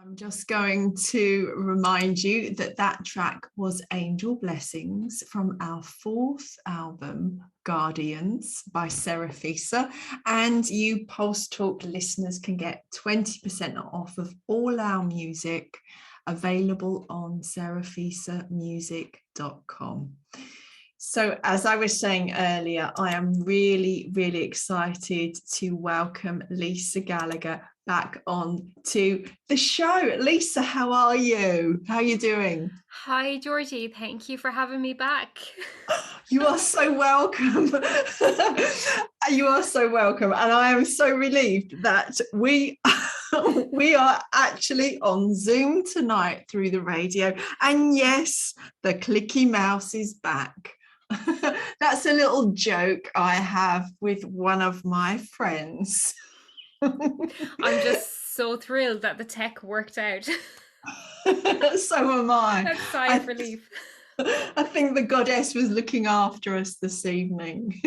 I'm just going to remind you that that track was Angel Blessings from our fourth album, Guardians by Seraphisa. And you Pulse Talk listeners can get 20% off of all our music available on seraphisamusic.com. So, as I was saying earlier, I am really, really excited to welcome Lisa Gallagher back on to the show. Lisa, how are you? How are you doing? Hi, Georgie. Thank you for having me back. You are so welcome. You are so welcome. And I am so relieved that we are actually on Zoom tonight through the radio. And yes, the clicky mouse is back. That's a little joke I have with one of my friends. I'm just so thrilled that the tech worked out. So am I. That's sigh of relief. I think the goddess was looking after us this evening.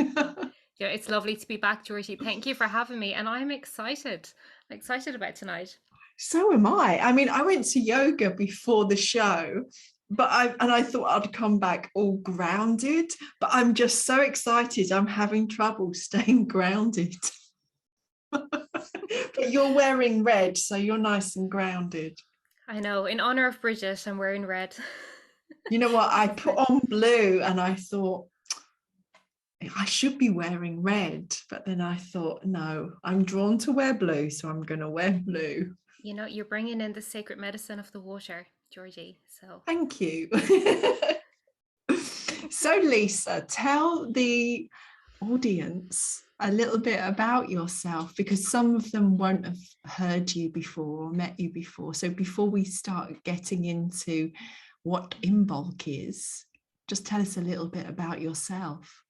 Yeah, it's lovely to be back, Georgie. Thank you for having me. And I'm excited. I'm excited about tonight. So am I. I mean, I went to yoga before the show, but I thought I'd come back all grounded, but I'm just so excited. I'm having trouble staying grounded. But you're wearing red, so you're nice and grounded. I know. In honor of Bridget, I'm wearing red. You know what? I put on blue and I thought I should be wearing red, but then I thought, no, I'm drawn to wear blue, so I'm going to wear blue. You know, you're bringing in the sacred medicine of the water, Georgie. So Thank you. So, Lisa, tell the audience a little bit about yourself, because some of them won't have heard you before or met you before. So before we start getting into what Imbolc is, just tell us a little bit about yourself.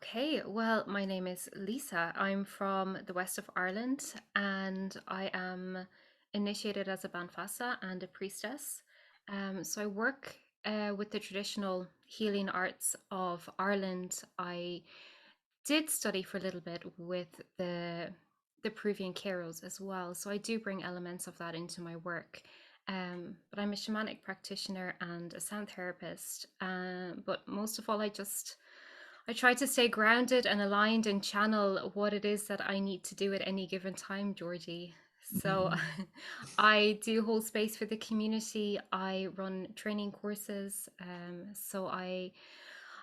okay, well, my name is Lisa. I'm from the west of Ireland and I am initiated as a Banfasa and a priestess. So I work with the traditional healing arts of Ireland. I did study for a little bit with the Peruvian Keros as well. So I do bring elements of that into my work. But I'm a shamanic practitioner and a sound therapist. But most of all, I try to stay grounded and aligned and channel what it is that I need to do at any given time, Georgie. So I do hold space for the community. I run training courses.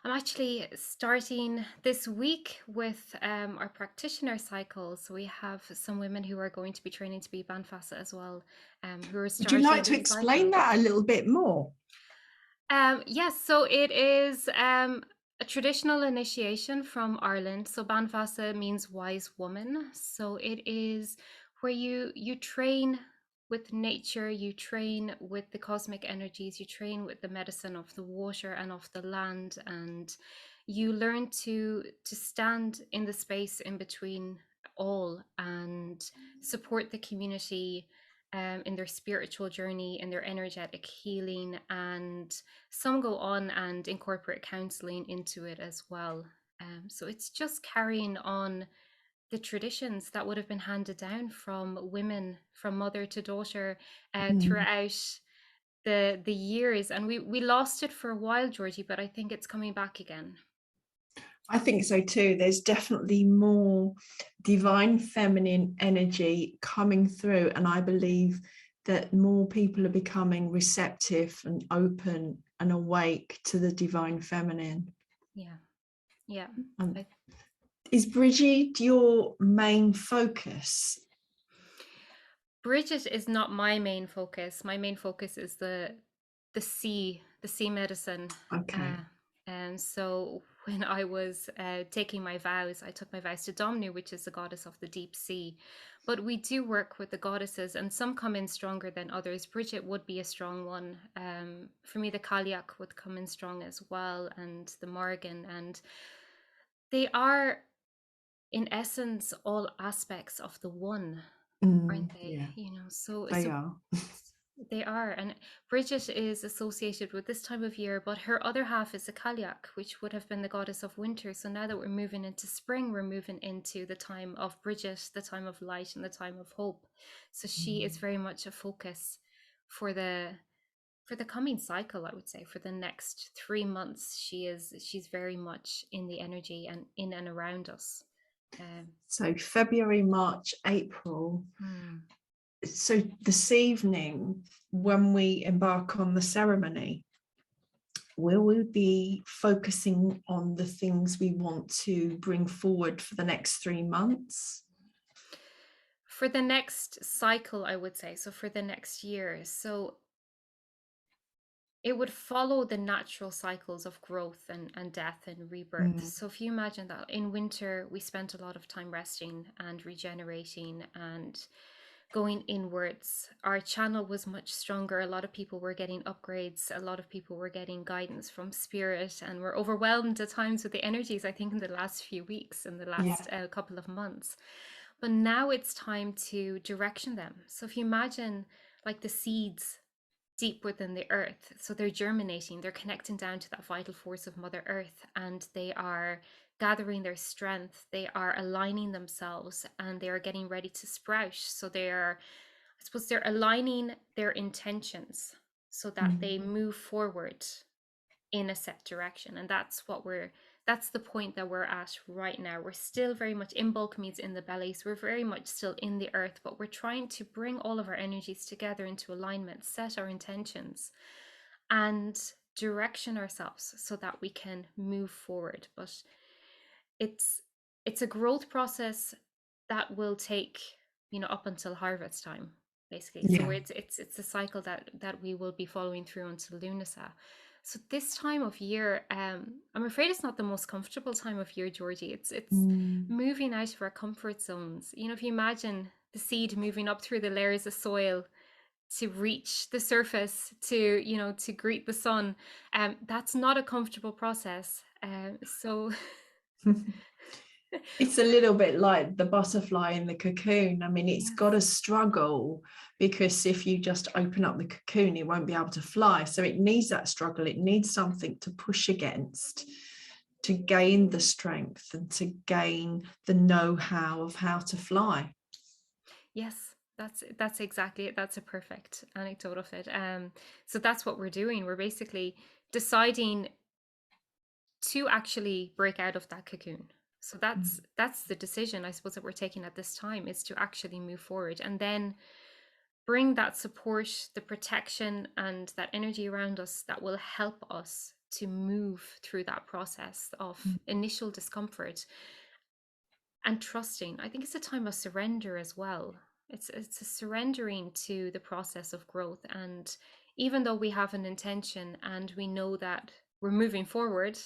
I'm actually starting this week with our practitioner cycle. So we have some women who are going to be training to be Banfasa as well, who are Would you like starting to this explain cycle. that a little bit more? Yes, so it is a traditional initiation from Ireland. So Banfasa means wise woman. So it is where you train with nature, you train with the cosmic energies, you train with the medicine of the water and of the land, and you learn to stand in the space in between all and support the community in their spiritual journey, in their energetic healing, and some go on and incorporate counseling into it as well. So it's just carrying on the traditions that would have been handed down from women, from mother to daughter, throughout the years. And we lost it for a while, Georgie, but I think it's coming back again. I think so too. There's definitely more divine feminine energy coming through, and I believe that more people are becoming receptive and open and awake to the divine feminine. Yeah, yeah. Is Brigid your main focus? Bridget is not my main focus. My main focus is the sea medicine. Okay. And so when I was taking my vows, I took my vows to Domnu, which is the goddess of the deep sea. But we do work with the goddesses, and some come in stronger than others. Bridget would be a strong one. For me, the Gaelic would come in strong as well, and the Morgan. And they are, in essence, all aspects of the one, aren't they? Yeah, You know, so they are. They are. And Bridget is associated with this time of year, but her other half is a Cailleach, which would have been the goddess of winter. So now that we're moving into spring, we're moving into the time of Bridget, the time of light and the time of hope. So she is very much a focus for the coming cycle, I would say. For the next 3 months, she's very much in the energy and in and around us. So February, March, April. Hmm. So this evening, when we embark on the ceremony, will we be focusing on the things we want to bring forward for the next 3 months? For the next cycle, I would say, so for the next year. So it would follow the natural cycles of growth and death and rebirth. Mm, So if you imagine that in winter, we spent a lot of time resting and regenerating and going inwards. Our channel was much stronger. A lot of people were getting upgrades. A lot of people were getting guidance from spirit and were overwhelmed at times with the energies, I think, in the last few weeks, in the yeah. last couple of months. But now it's time to direction them. So if you imagine like the seeds deep within the earth, so they're germinating, they're connecting down to that vital force of Mother Earth, and they are gathering their strength, they are aligning themselves, and they are getting ready to sprout. So I suppose they're aligning their intentions so that Mm, they move forward in a set direction. And that's the point that we're at right now. We're still very much, Imbolc means in the belly, so we're very much still in the earth, but we're trying to bring all of our energies together into alignment, set our intentions, and direction ourselves so that we can move forward. But it's it's a growth process that will take, up until harvest time, basically. So yeah. it's a cycle that we will be following through until Lunasa. So this time of year, I'm afraid it's not the most comfortable time of year, Georgie. It's Mm, moving out of our comfort zones. If you imagine the seed moving up through the layers of soil to reach the surface, to greet the sun, that's not a comfortable process. So It's a little bit like the butterfly in the cocoon. I mean, it's got yes. to struggle, because if you just open up the cocoon, it won't be able to fly. So it needs that struggle. It needs something to push against to gain the strength and to gain the know-how of how to fly. Yes, that's exactly it. That's a perfect anecdote of it. So that's what we're doing. We're basically deciding to actually break out of that cocoon. So that's the decision, I suppose, that we're taking at this time, is to actually move forward and then bring that support, the protection, and that energy around us that will help us to move through that process of initial discomfort and trusting. I think it's a time of surrender as well. It's a surrendering to the process of growth. And even though we have an intention and we know that we're moving forward,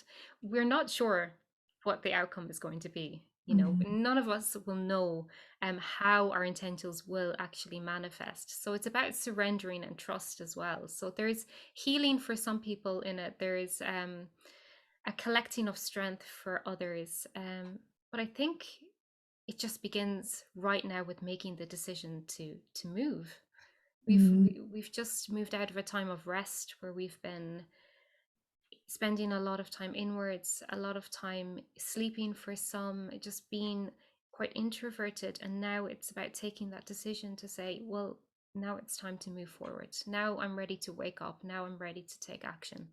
we're not sure what the outcome is going to be. Mm. None of us will know how our intentions will actually manifest. So it's about surrendering and trust as well. So there's healing for some people in it. There is a collecting of strength for others. But I think it just begins right now with making the decision to move. Mm. We've just moved out of a time of rest where we've been spending a lot of time inwards, a lot of time sleeping for some, just being quite introverted. And now it's about taking that decision to say, well, now it's time to move forward. Now I'm ready to wake up. Now I'm ready to take action.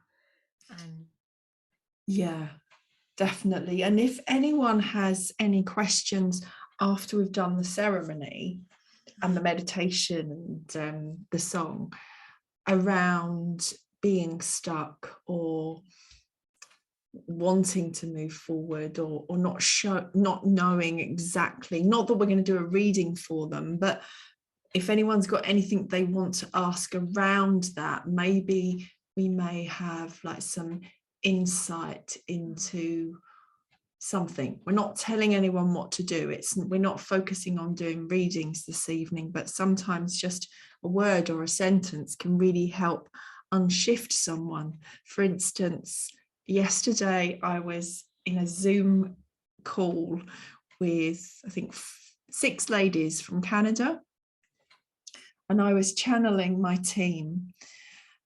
And Yeah, definitely. And if anyone has any questions after we've done the ceremony and the meditation and the song around being stuck or wanting to move forward, or not knowing exactly, not that we're going to do a reading for them, but if anyone's got anything they want to ask around that, maybe we may have like some insight into something. We're not telling anyone what to do. We're not focusing on doing readings this evening, but sometimes just a word or a sentence can really help unshift someone. For instance, yesterday I was in a Zoom call with, I think, 6 ladies from Canada, and I was channeling my team.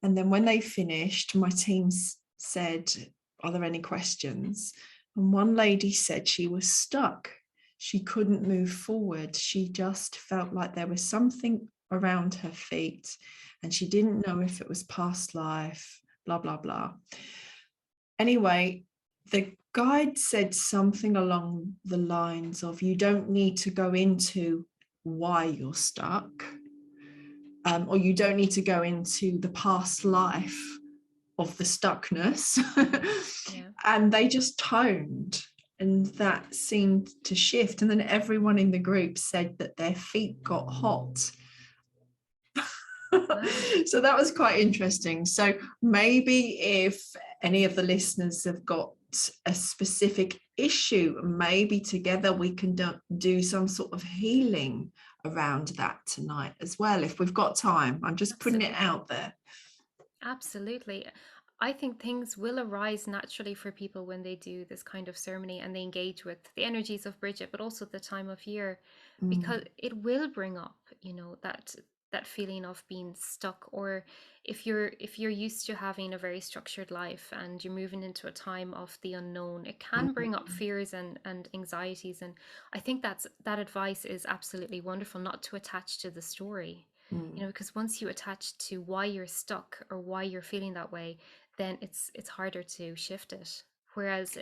And then when they finished, my team said, "Are there any questions?" And one lady said she was stuck. She couldn't move forward. She just felt like there was something around her feet, and she didn't know if it was past life, blah, blah, blah. Anyway, the guide said something along the lines of, you don't need to go into why you're stuck, or you don't need to go into the past life of the stuckness. Yeah. And they just toned, and that seemed to shift. And then everyone in the group said that their feet got hot. Wow. So that was quite interesting. So maybe if any of the listeners have got a specific issue, maybe together we can do some sort of healing around that tonight as well, if we've got time. I'm just putting it out there. Absolutely. I think things will arise naturally for people when they do this kind of ceremony and they engage with the energies of Bridget, but also the time of year, because it will bring up, that feeling of being stuck. Or if you're used to having a very structured life and you're moving into a time of the unknown, it can bring up fears and anxieties. And I think that advice is absolutely wonderful, not to attach to the story. Because once you attach to why you're stuck or why you're feeling that way, then it's harder to shift it. Whereas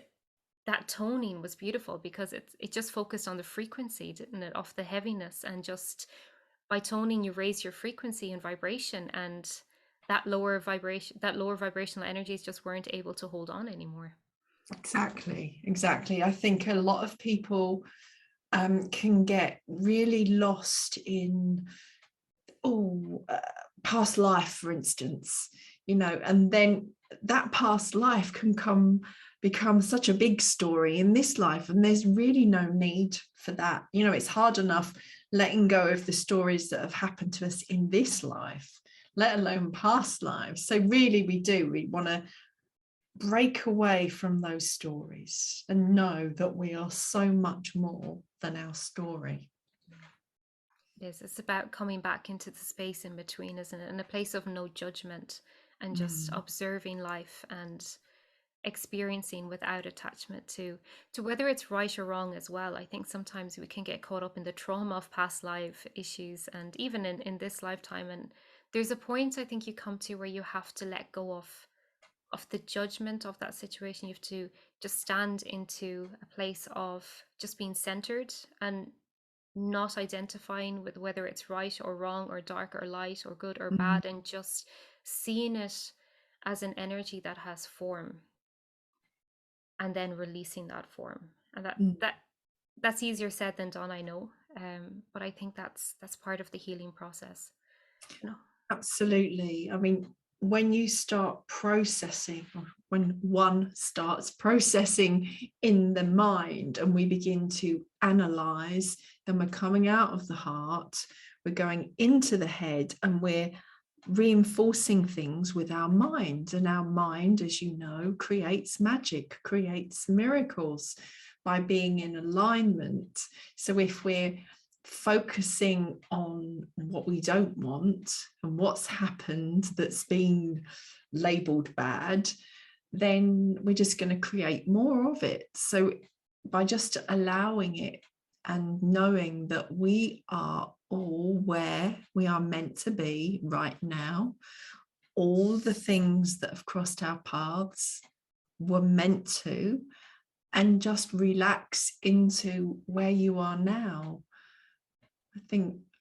that toning was beautiful because it just focused on the frequency, didn't it, of the heaviness, and just by toning you raise your frequency and vibration, and that lower vibrational energies just weren't able to hold on anymore. Exactly. I think a lot of people can get really lost in past life, for instance, and then that past life can become such a big story in this life, and there's really no need for that. It's hard enough letting go of the stories that have happened to us in this life, let alone past lives. So really we want to break away from those stories and know that we are so much more than our story. It's about coming back into the space in between, isn't it? In a place of no judgment and just observing life and experiencing without attachment to whether it's right or wrong as well. I think sometimes we can get caught up in the trauma of past life issues and even in this lifetime. And there's a point I think you come to where you have to let go of the judgment of that situation. You have to just stand into a place of just being centered and not identifying with whether it's right or wrong or dark or light or good or bad, and just seeing it as an energy that has form and then releasing that form. And that's easier said than done, I know, but I think that's part of the healing process. Absolutely. I mean, when you start processing, or when one starts processing in the mind and we begin to analyze, then we're coming out of the heart, we're going into the head, and we're reinforcing things with our mind. And our mind, as you know, creates magic, creates miracles by being in alignment. So if we're focusing on what we don't want and what's happened that's been labeled bad, then we're just going to create more of it. So by just allowing it and knowing that we are all where we are meant to be right now, all the things that have crossed our paths were meant to, and just relax into where you are now.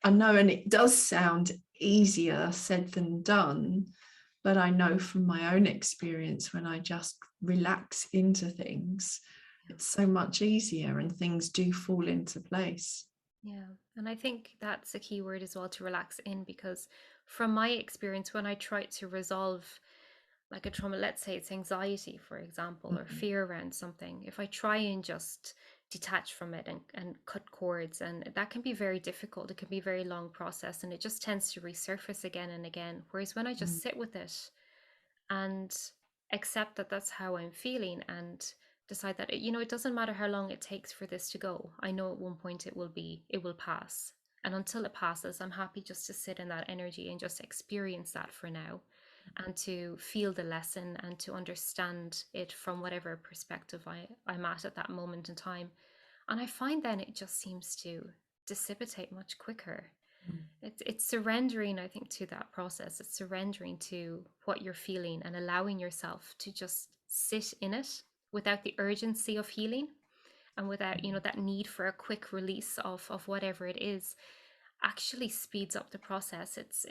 I know, and it does sound easier said than done, but I know from my own experience, when I just relax into things, it's so much easier and things do fall into place. Yeah, and I think that's a key word as well, to relax in, because from my experience, when I try to resolve like a trauma, let's say it's anxiety, for example, or fear around something, if I try and just detach from it and cut cords, and that can be very difficult. It can be a very long process, and it just tends to resurface again and again. Whereas when I just sit with it and accept that that's how I'm feeling, and decide that it doesn't matter how long it takes for this to go. I know at one point it will pass. And until it passes, I'm happy just to sit in that energy and just experience that for now, and to feel the lesson and to understand it from whatever perspective I'm at that moment in time. And I find then it just seems to dissipate much quicker. It's surrendering, I think, to that process. It's surrendering to what you're feeling and allowing yourself to just sit in it without the urgency of healing, and without, that need for a quick release of whatever it is. Actually speeds up the process. It's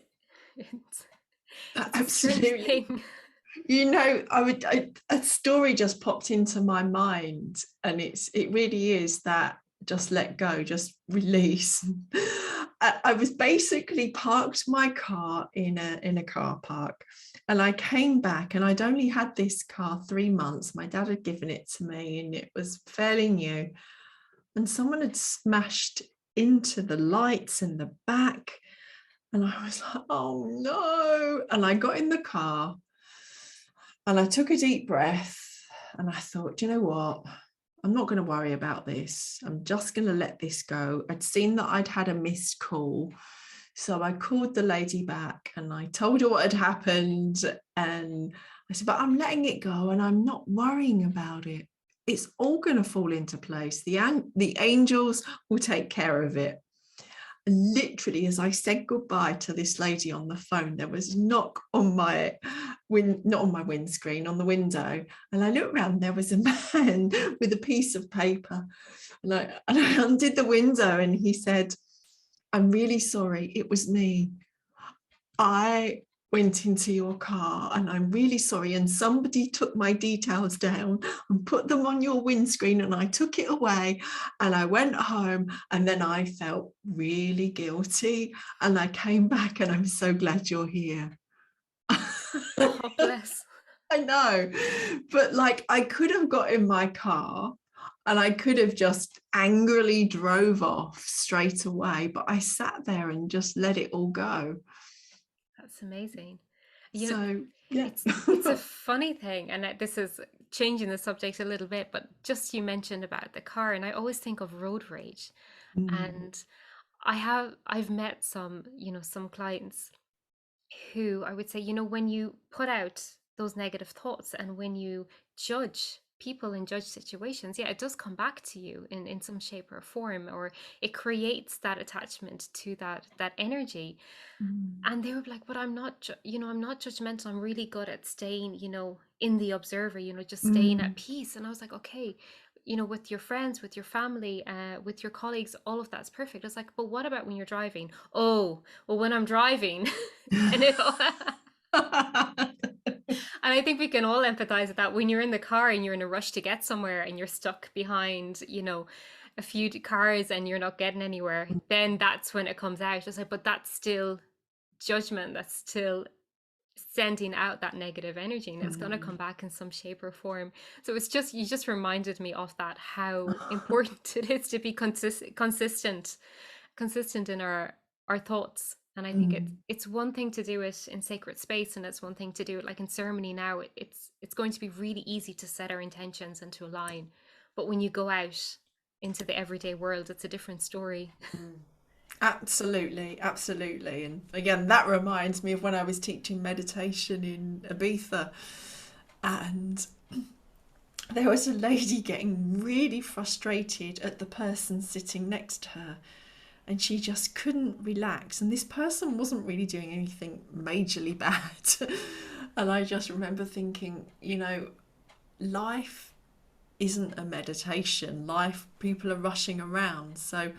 it's a strange Absolutely. thing. A story just popped into my mind, and it really is that just let go, just release. I was basically parked my car in a car park, and I came back, and I'd only had this car 3 months. My dad had given it to me, and it was fairly new, and someone had smashed into the lights in the back, and I was like, oh no. And I got in the car and I took a deep breath, and I thought, you know what? I'm not going to worry about this. I'm just going to let this go. I'd seen that I'd had a missed call. So I called the lady back and I told her what had happened. And I said, but I'm letting it go and I'm not worrying about it. It's all going to fall into place. The angels will take care of it. And literally, as I said goodbye to this lady on the phone, there was a knock on my not on my windscreen, on the window. And I looked around, there was a man with a piece of paper. And I undid the window, and he said, I'm really sorry, it was me. I went into your car and I'm really sorry, and somebody took my details down and put them on your windscreen, and I took it away and I went home, and then I felt really guilty, and I came back, and I'm so glad you're here. Oh, bless. I know, but like, I could have got in my car and I could have just angrily drove off straight away, but I sat there and just let it all go. That's amazing. So yeah. It's a funny thing, and this is changing the subject a little bit, but just you mentioned about the car, and I always think of road rage. And I've met some clients who I would say, when you put out those negative thoughts and when you judge people and judge situations, yeah, it does come back to you in some shape or form, or it creates that attachment to that energy. And they were like, but I'm not judgmental. I'm really good at staying, in the observer, just staying at peace. And I was like, okay, with your friends, with your family, with your colleagues, all of that's perfect. I was like, but what about when you're driving? Oh, well, when I'm driving, and and I think we can all empathize with that. When you're in the car and you're in a rush to get somewhere and you're stuck behind, a few cars and you're not getting anywhere, then that's when it comes out. It's like, but that's still judgment. That's still sending out that negative energy, and it's going to come back in some shape or form. So you just reminded me of that, how important it is to be consistent in our thoughts. And I think it's one thing to do it in sacred space, and it's one thing to do it like in ceremony. Now it's going to be really easy to set our intentions and to align, but when you go out into the everyday world, it's a different story. Absolutely, absolutely. And again, that reminds me of when I was teaching meditation in Ibiza, and there was a lady getting really frustrated at the person sitting next to her, and she just couldn't relax. And this person wasn't really doing anything majorly bad. And I just remember thinking, life isn't a meditation. Life, people are rushing around. So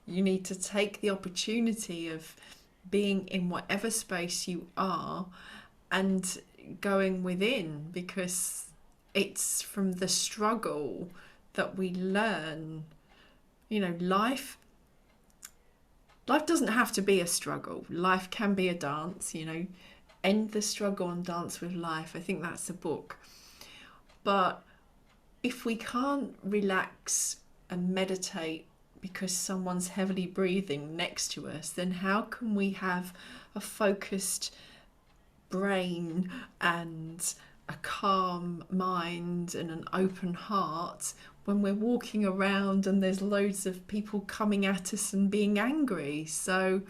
you need to take the opportunity of being in whatever space you are and going within, because it's from the struggle that we learn. Life doesn't have to be a struggle. Life can be a dance. End the struggle and dance with life. I think that's the book. But if we can't relax and meditate because someone's heavily breathing next to us, then how can we have a focused brain and a calm mind and an open heart when we're walking around and there's loads of people coming at us and being angry. So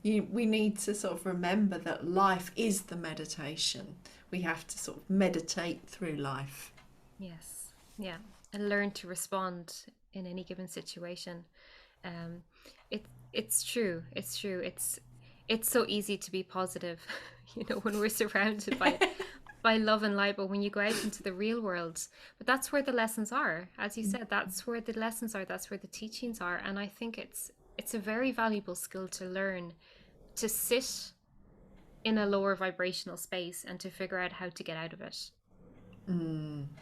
we need to sort of remember that life is the meditation. We have to sort of meditate through life. Yes. Yeah. And learn to respond in any given situation. Um, it it's true. It's true. It's so easy to be positive, when we're surrounded by love and light, but when you go out into the real world, but that's where the lessons are. As you said, that's where the lessons are, that's where the teachings are. And I think it's a very valuable skill to learn, to sit in a lower vibrational space and to figure out how to get out of it. Yeah,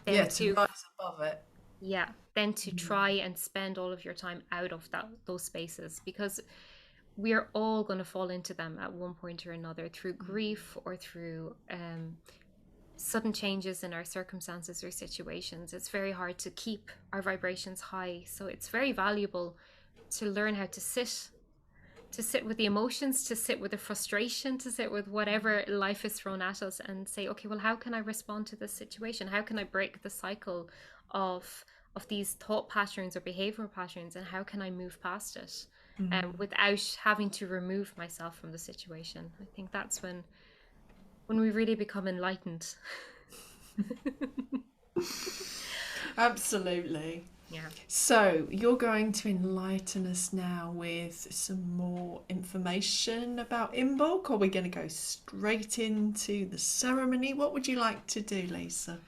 Then to to rise above it. Yeah, then to try and spend all of your time out of those spaces, because we're all going to fall into them at one point or another, through grief or through sudden changes in our circumstances or situations. It's very hard to keep our vibrations high. So it's very valuable to learn how to sit with the emotions, to sit with the frustration, to sit with whatever life is thrown at us, and say, okay, well, how can I respond to this situation? How can I break the cycle of these thought patterns or behavioral patterns, and how can I move past it without having to remove myself from the situation? I think that's when we really become enlightened. Absolutely. Yeah. So, you're going to enlighten us now with some more information about Imbolc, or are we going to go straight into the ceremony? What would you like to do, Lisa?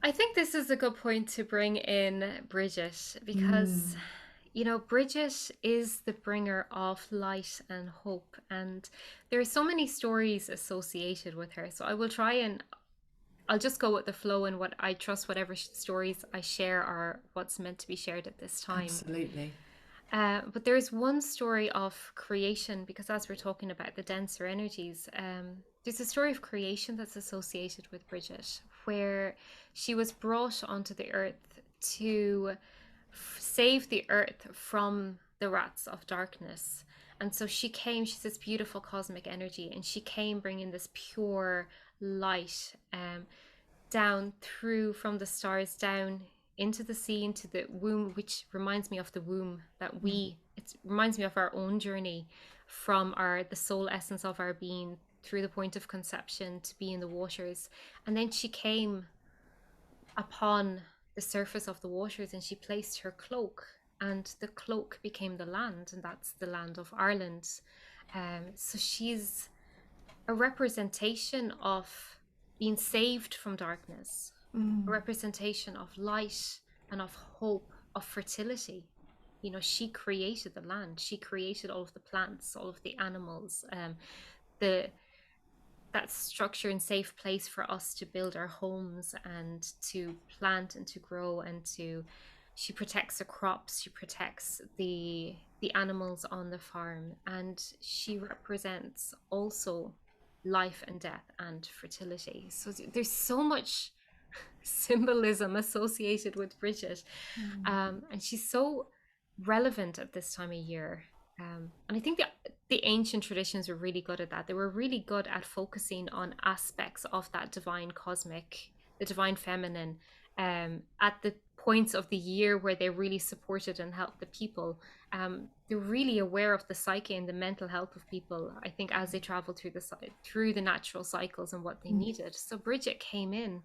I think this is a good point to bring in Bridget, because Bridget is the bringer of light and hope, and there are so many stories associated with her. So I will try and I'll just go with the flow, and what I trust, whatever stories I share are what's meant to be shared at this time. Absolutely. But there is one story of creation, because as we're talking about the denser energies, there's a story of creation that's associated with Bridget, where she was brought onto the earth to save the earth from the rats of darkness. And so she's this beautiful cosmic energy, and she came bringing this pure light down through from the stars down into the sea, into the womb, which reminds me of the womb it reminds me of our own journey from the soul essence of our being through the point of conception to be in the waters. And then she came upon the surface of the waters, and she placed her cloak, and the cloak became the land, and that's the land of Ireland. So she's a representation of being saved from darkness, a representation of light and of hope, of fertility. She created the land, she created all of the plants, all of the animals, the that structure and safe place for us to build our homes and to plant and to grow, and she protects the crops, she protects the animals on the farm, and she represents also life and death and fertility. So there's so much symbolism associated with Bridget, and she's so relevant at this time of year. And I think the ancient traditions were really good at that. They were really good at focusing on aspects of that divine cosmic, the divine feminine, at the points of the year where they really supported and helped the people. They're really aware of the psyche and the mental health of people, I think, as they travel through the natural cycles and what they needed. So Bridget came in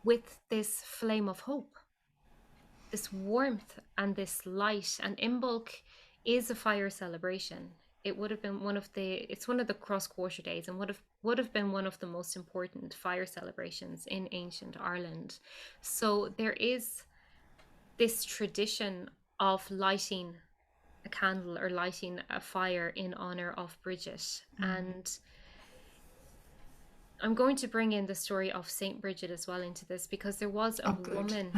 with this flame of hope, this warmth and this light. And Imbolc is a fire celebration. It would have been it's one of the cross quarter days, and would have been one of the most important fire celebrations in ancient Ireland. So there is this tradition of lighting a candle or lighting a fire in honor of Bridget. And I'm going to bring in the story of Saint Bridget as well into this, because there was a woman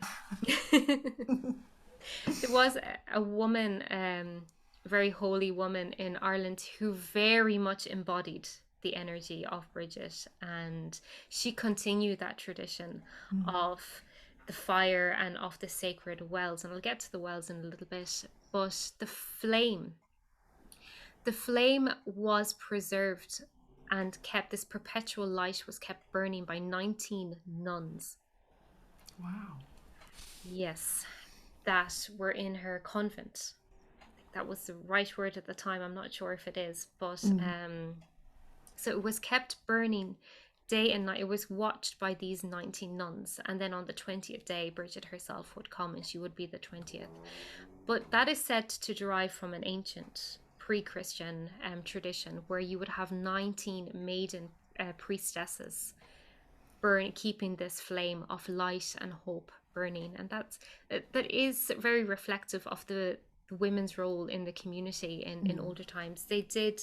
there was a woman, very holy woman in Ireland, who very much embodied the energy of Bridget, and she continued that tradition of the fire and of the sacred wells. And I'll get to the wells in a little bit, but the flame was preserved and kept. This perpetual light was kept burning by 19 nuns. Wow. Yes. that were in her convent. I think that was the right word at the time. I'm not sure if it is, but so it was kept burning day and night. It was watched by these 19 nuns, and then on the 20th day, Brigid herself would come, and she would be the 20th. But that is said to derive from an ancient pre-Christian tradition where you would have 19 maiden priestesses keeping this flame of light and hope burning, and that is very reflective of the women's role in the community in older times. They did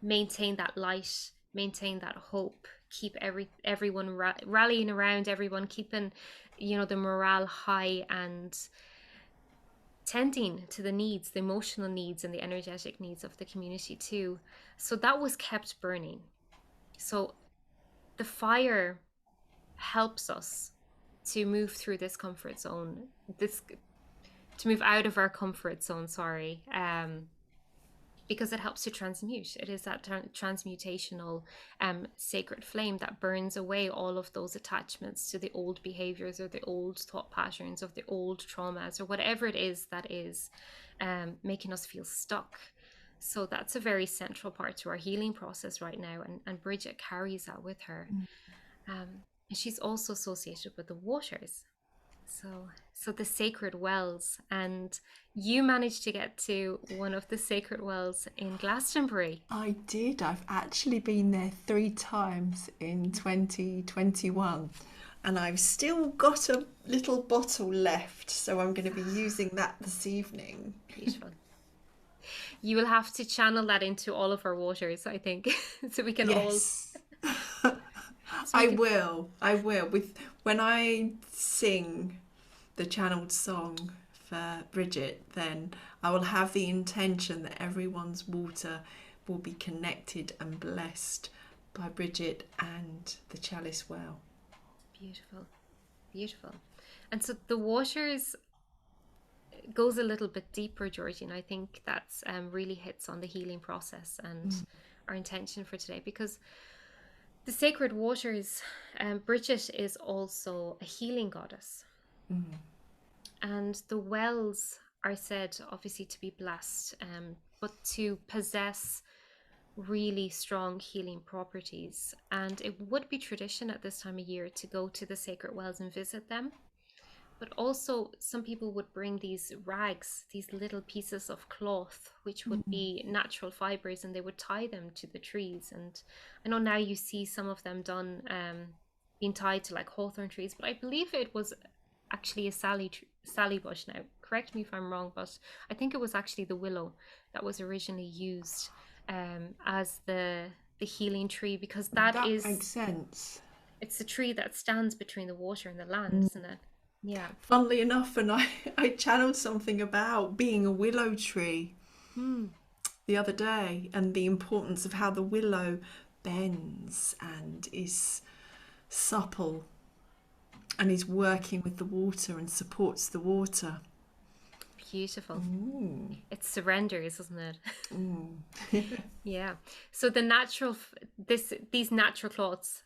maintain that light, maintain that hope, keep everyone rallying around everyone, keeping the morale high, and tending to the needs, the emotional needs and the energetic needs of the community too. So that was kept burning. So the fire helps us to move through this comfort zone, to move out of our comfort zone, because it helps to transmute. It is that transmutational sacred flame that burns away all of those attachments to the old behaviors or the old thought patterns of the old traumas or whatever it is that is making us feel stuck. So that's a very central part to our healing process right now, and Brigid carries that with her. And she's also associated with the waters, so the sacred wells, and you managed to get to one of the sacred wells in Glastonbury. I did. I've actually been there 3 times in 2021, and I've still got a little bottle left, so I'm going to be using that this evening. Beautiful. You will have to channel that into all of our waters, I think, so we can Yes. all. I will. When I sing the channeled song for Brigid, then I will have the intention that everyone's water will be connected and blessed by Brigid and the chalice well. Beautiful, beautiful. And so the waters goes a little bit deeper, Georgie, and I think that's really hits on the healing process and our intention for today, because the sacred waters, Brigid is also a healing goddess. And the wells are said obviously to be blessed, but to possess really strong healing properties. And it would be tradition at this time of year to go to the sacred wells and visit them. But also some people would bring these rags, these little pieces of cloth, which would be natural fibers, and they would tie them to the trees. And I know now you see some of them done, being tied to like hawthorn trees, but I believe it was actually a sally bush. Now, correct me if I'm wrong, but I think it was actually the willow that was originally used as the healing tree, because that makes sense. It's the tree that stands between the water and the land, isn't it? Yeah. Funnily enough, and I channeled something about being a willow tree the other day, and the importance of how the willow bends and is supple and is working with the water and supports the water. Beautiful. It surrenders, isn't it? Yeah. So the these natural cloths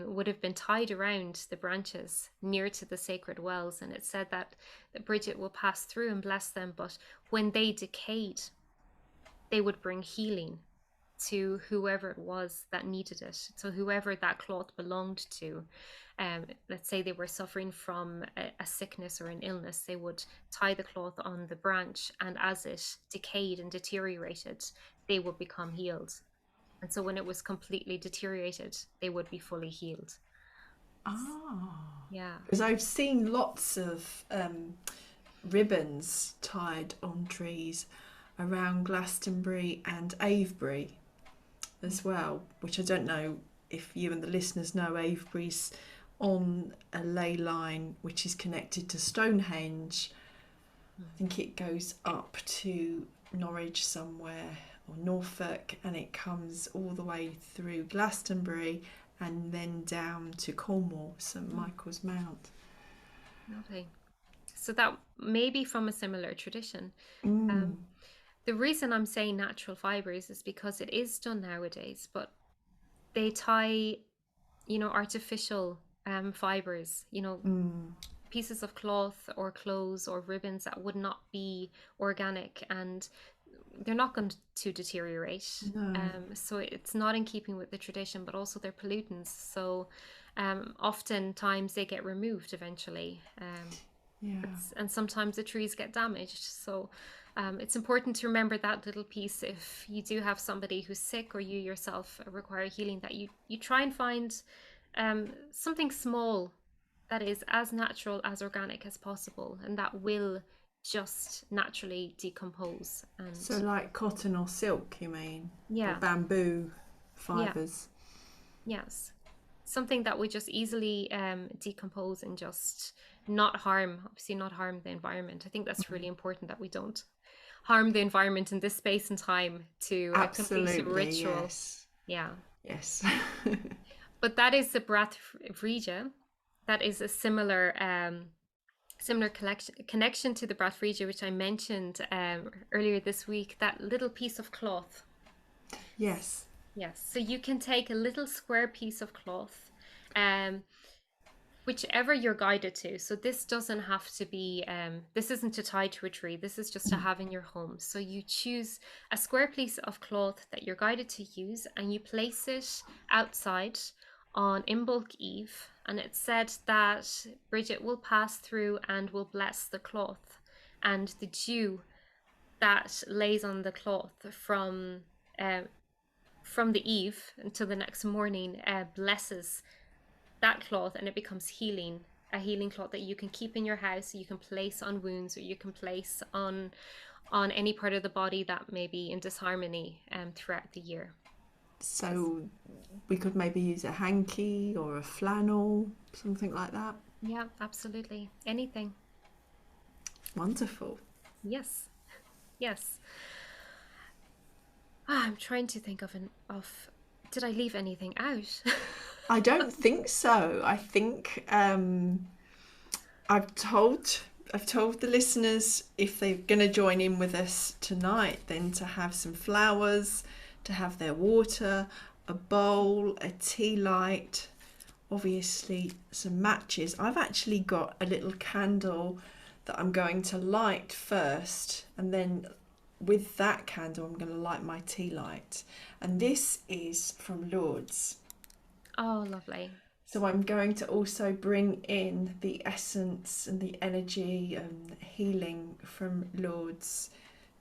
would have been tied around the branches near to the sacred wells, and it said that Brigid will pass through and bless them, but when they decayed, they would bring healing to whoever it was that needed it. So whoever that cloth belonged to, let's say they were suffering from a sickness or an illness, they would tie the cloth on the branch, and as it decayed and deteriorated, they would become healed. And so when it was completely deteriorated, they would be fully healed. Yeah. Because I've seen lots of ribbons tied on trees around Glastonbury and Avebury as well, which I don't know if you and the listeners know. Avebury's on a ley line which is connected to Stonehenge. I think it goes up to Norwich somewhere, or Norfolk, and it comes all the way through Glastonbury and then down to Cornwall, St Michael's Mount. Lovely. So that may be from a similar tradition. The reason I'm saying natural fibers is because it is done nowadays, but they tie, artificial fibers, pieces of cloth or clothes or ribbons that would not be organic, and they're not going to deteriorate. No. So it's not in keeping with the tradition, but also they're pollutants. So oftentimes they get removed eventually. Yeah. And sometimes the trees get damaged. So it's important to remember that little piece. If you do have somebody who's sick, or you yourself require healing, that you try and find something small that is as natural, as organic as possible, and that will just naturally decompose. And So like cotton or silk, you mean? Or yeah, bamboo yeah, fibres? yes, something that would just easily decompose and just not harm, obviously not harm the environment. I think that's really important, that we don't harm the environment in this space and time to complete a Absolutely, ritual. yes. Yeah, Yes. but that is the Brath Vrija. That is a similar connection to the Brath Vrija, which I mentioned earlier this week. That little piece of cloth. Yes. Yes, so you can take a little square piece of cloth, um, whichever you're guided to. So this doesn't have to be, this isn't to tie to a tree. This is just to have in your home. So you choose a square piece of cloth that you're guided to use, and you place it outside on Imbolc Eve. And it's said that Bridget will pass through and will bless the cloth, and the dew that lays on the cloth from the eve until the next morning blesses that cloth, and it becomes healing, a healing cloth that you can keep in your house, you can place on wounds, or you can place on any part of the body that may be in disharmony throughout the year. So we could maybe use a hanky or a flannel, something like that. Yeah, absolutely, anything. Wonderful. Yes, yes. I'm trying to think of did I leave anything out? I don't think so. I think I've told I've told the listeners, if they're going to join in with us tonight, then to have some flowers, to have their water, a bowl, a tea light, obviously some matches. I've actually got a little candle that I'm going to light first, and then with that candle I'm going to light my tea light. And this is from Lourdes. Oh, lovely. So I'm going to also bring in the essence and the energy and healing from Lourdes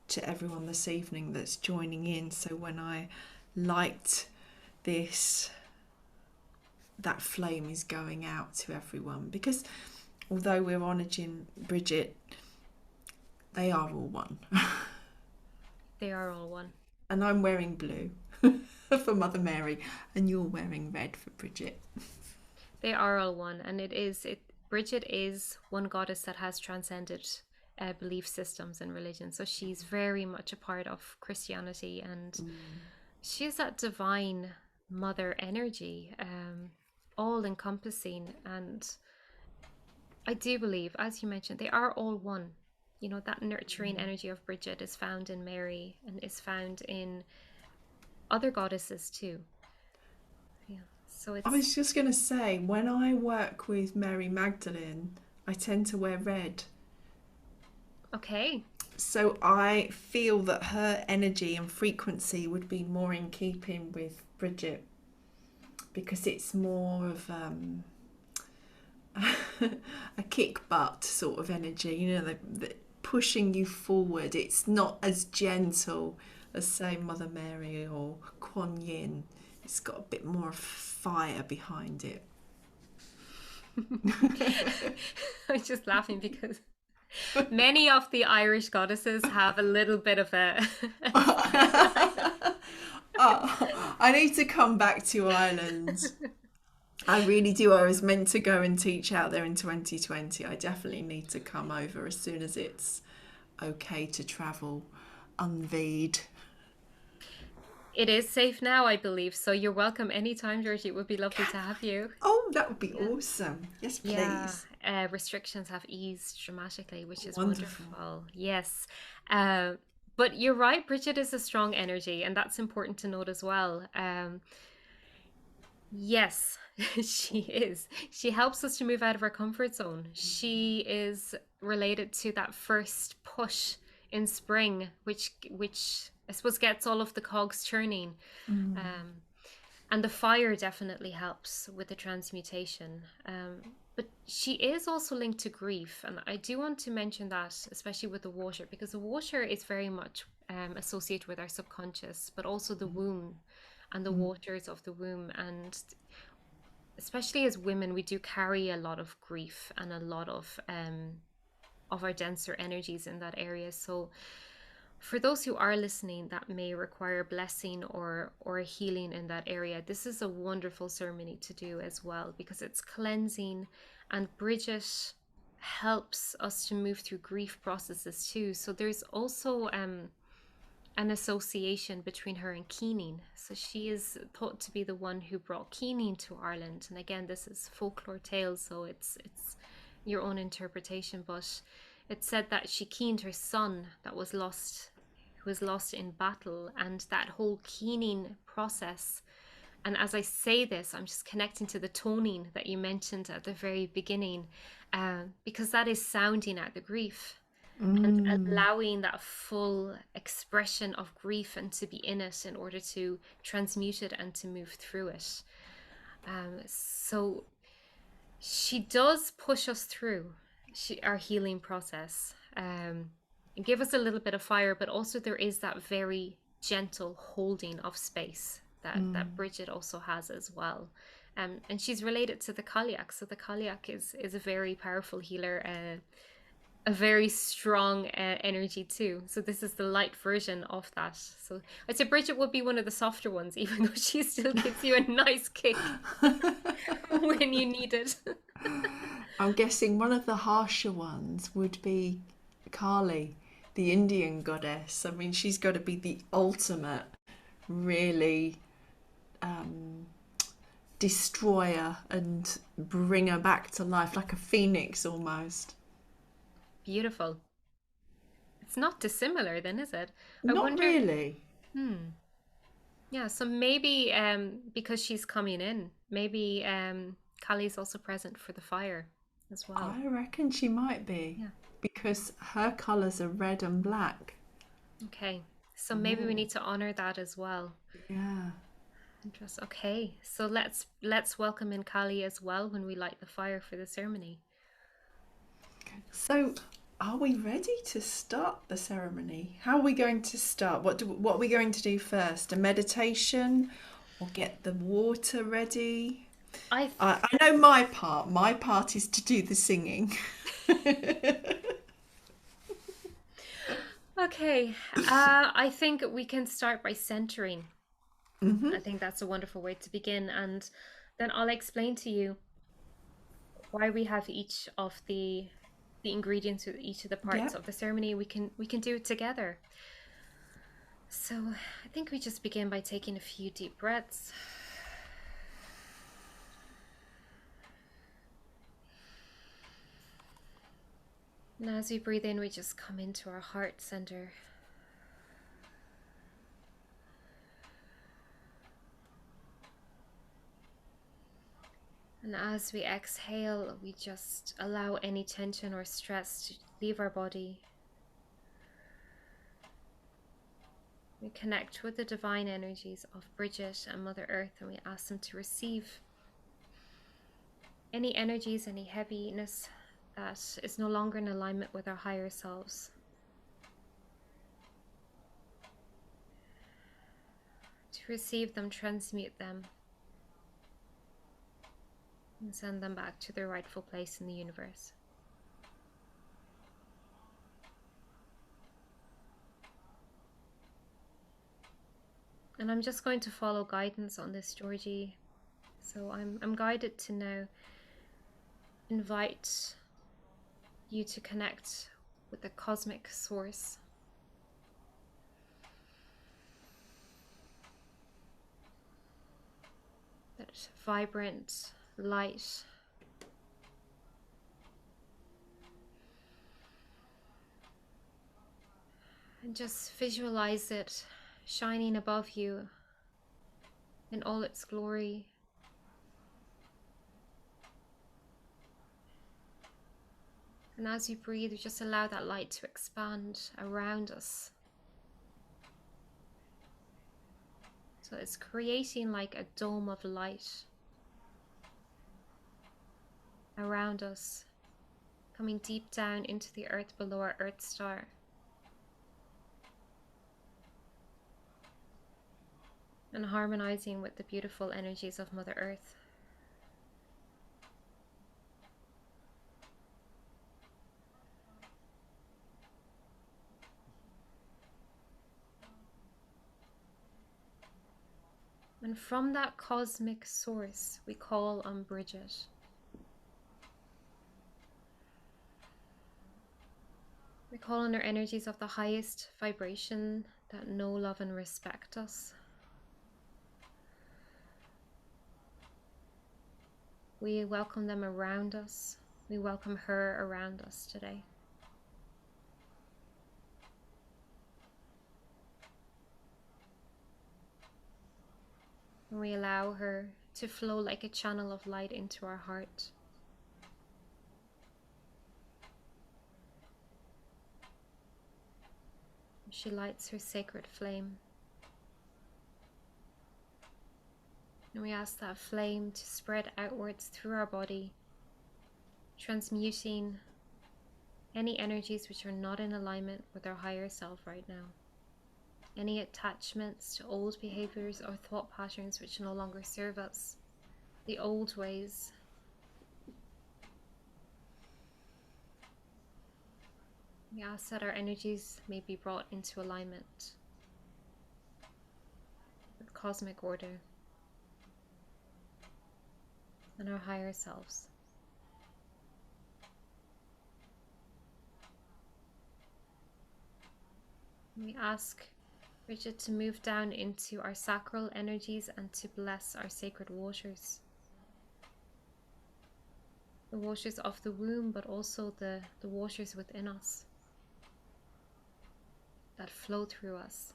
to everyone this evening that's joining in. So when I light this, that flame is going out to everyone, because although we're honouring Brigid, they are all one. They are all one. And I'm wearing blue for Mother Mary, and you're wearing red for Brigid. They are all one, and Bridget is one goddess that has transcended belief systems and religion. So she's very much a part of Christianity, and she is that divine mother energy, all encompassing. And I do believe, as you mentioned, they are all one. You know, that nurturing energy of Bridget is found in Mary and is found in other goddesses too. Yeah. So I was it's just going to say, when I work with Mary Magdalene, I tend to wear red. okay. So I feel that her energy and frequency would be more in keeping with Bridget, because it's more of a kick butt sort of energy, you know, the pushing you forward. It's not as gentle as, say, Mother Mary or Kuan Yin. It's got a bit more fire behind it. I'm just laughing because many of the Irish goddesses have a little bit of a I need to come back to Ireland. I really do. I was meant to go and teach out there in 2020. I definitely need to come over as soon as it's okay to travel unveiled. It is safe now, I believe. So you're welcome anytime, Georgie. It would be lovely to have you. Oh, that would be awesome. Yes, please. Yeah, restrictions have eased dramatically, which is Wonderful. wonderful. Yes. But you're right, Bridget is a strong energy, and that's important to note as well. Yes, she is. She helps us to move out of our comfort zone. She is related to that first push in spring, which I suppose gets all of the cogs turning. Mm. Um, and the fire definitely helps with the transmutation. But she is also linked to grief, and I do want to mention that, especially with the water, because the water is very much associated with our subconscious, but also the womb and the Mm. waters of the womb. And especially as women, we do carry a lot of grief and a lot of our denser energies in that area. So for those who are listening that may require blessing or a healing in that area, this is a wonderful ceremony to do as well, because it's cleansing, and Bridget helps us to move through grief processes too. So there's also an association between her and Keening. So she is thought to be the one who brought Keening to Ireland. And again, this is folklore tales, so it's your own interpretation. But it's said that she keened her son that was lost, who was lost in battle, and that whole keening process. And as I say this, I'm just connecting to the toning that you mentioned at the very beginning, because that is sounding out the grief and Mm. allowing that full expression of grief and to be in it in order to transmute it and to move through it. So she does push us through our healing process, and give us a little bit of fire, but also there is that very gentle holding of space that Mm. Bridget also has as well. And she's related to the Gaelic, so the Gaelic is a very powerful healer, a very strong energy too. So this is the light version of that. So I'd say Bridget would be one of the softer ones, even though she still gives you a nice kick when you need it. I'm guessing one of the harsher ones would be Kali, the Indian goddess. I mean, she's got to be the ultimate, really um, destroyer and bringer back to life, like a phoenix almost. Beautiful. It's not dissimilar then, is it? I Not wonder. really. Hmm. Yeah, so maybe because she's coming in, maybe Kali's also present for the fire as well. I reckon she might be Yeah. because her colours are red and black. Okay. So maybe we Oh, need to honor that as well. yeah. Interesting. Okay. So let's welcome in Kali as well when we light the fire for the ceremony. So, are we ready to start the ceremony? How are we going to start? What are we going to do first? A meditation or get the water ready? I I know my part. My part is to do the singing. Okay. I think we can start by centering. I Hmm. think that's a wonderful way to begin, and then I'll explain to you why we have each of the ingredients with each of the parts Yep. of the ceremony. We can do it together. So I think we just begin by taking a few deep breaths. And as we breathe in, we just come into our heart center. And as we exhale, we just allow any tension or stress to leave our body. We connect with the divine energies of Bridget and Mother Earth, and we ask them to receive any energies, any heaviness that is no longer in alignment with our higher selves, to receive them, transmute them, and send them back to their rightful place in the universe. And I'm just going to follow guidance on this, Georgie. So I'm guided to now invite you to connect with the cosmic source, that vibrant light, and just visualize it shining above you in all its glory, And as you breathe, you just allow that light to expand around us. So it's creating like a dome of light around us, coming deep down into the earth below our Earth star. And harmonizing with the beautiful energies of Mother Earth. And from that cosmic source, we call on Brigid. We call on her energies of the highest vibration that know, love, and respect us. We welcome them around us. We welcome her around us today. And we allow her to flow like a channel of light into our heart. She lights her sacred flame. And we ask that flame to spread outwards through our body, transmuting any energies which are not in alignment with our higher self right now. Any attachments to old behaviors or thought patterns which no longer serve us. The old ways. We ask that our energies may be brought into alignment with cosmic order and our higher selves. We ask Brigid to move down into our sacral energies and to bless our sacred waters. The waters of the womb, but also the waters within us that flow through us.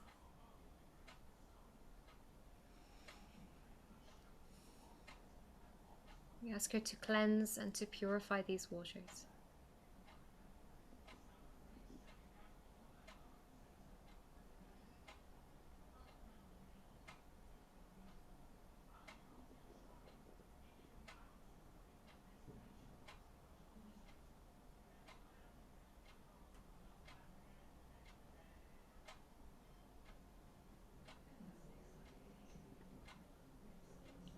We ask her to cleanse and to purify these waters.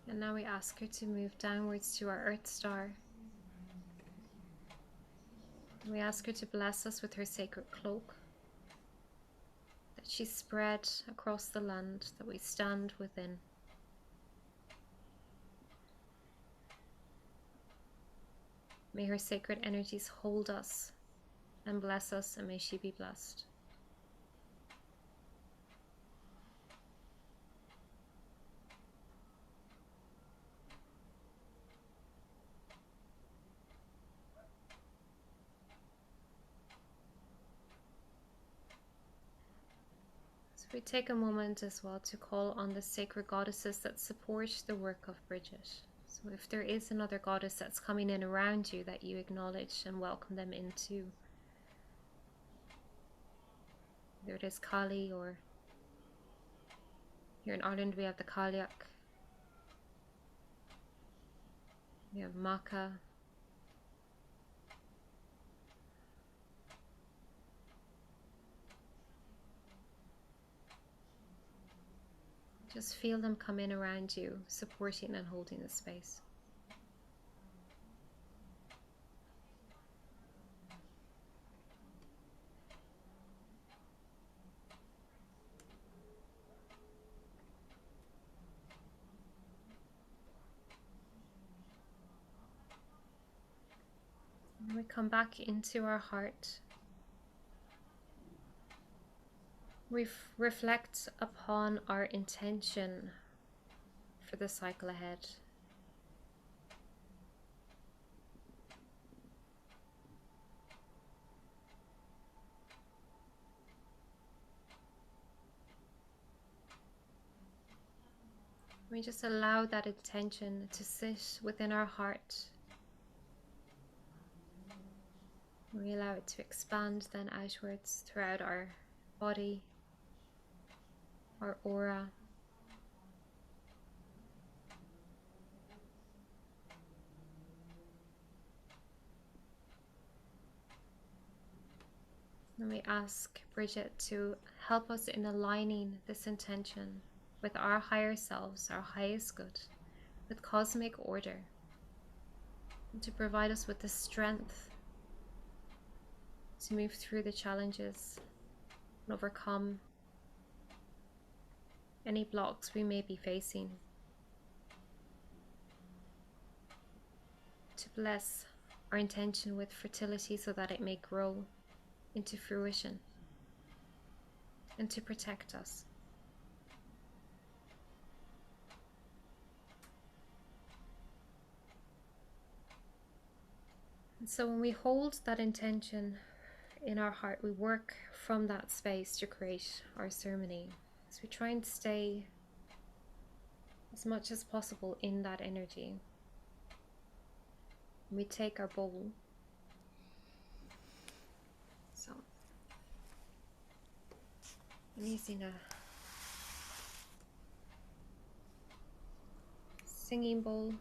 And now we ask her to move downwards to our Earth star. We ask her to bless us with her sacred cloak that she spread across the land that we stand within. May her sacred energies hold us and bless us, and may she be blessed. So we take a moment as well to call on the sacred goddesses that support the work of Brigid. So if there is another goddess that's coming in around you, that you acknowledge and welcome them into. Whether it is Kali, or here in Ireland we have the Gaelic, we have Maka, just feel them come in around you, supporting and holding the space. And we come back into our heart. We reflect upon our intention for the cycle ahead. We just allow that intention to sit within our heart. We allow it to expand then outwards throughout our body, our aura. And we ask Brigid to help us in aligning this intention with our higher selves, our highest good, with cosmic order, and to provide us with the strength to move through the challenges and overcome any blocks we may be facing, to bless our intention with fertility so that it may grow into fruition, and to protect us. And so when we hold that intention in our heart, we work from that space to create our ceremony. So we try and stay as much as possible in that energy. And we take our bowl. So I'm using a singing bowl,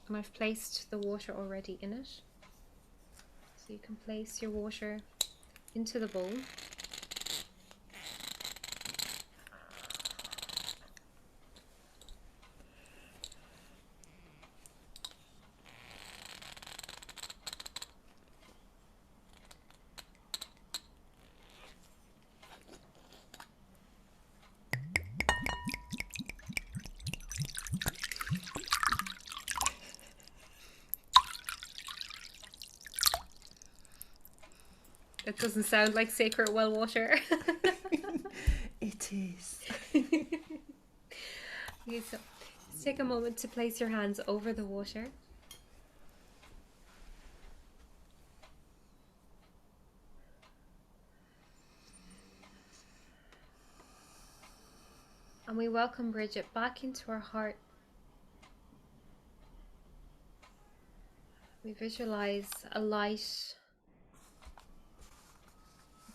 and I've placed the water already in it. So you can place your water into the bowl. That doesn't sound like sacred well water. It is. Okay, so let's take a moment to place your hands over the water. And we welcome Brigid back into our heart. We visualize a light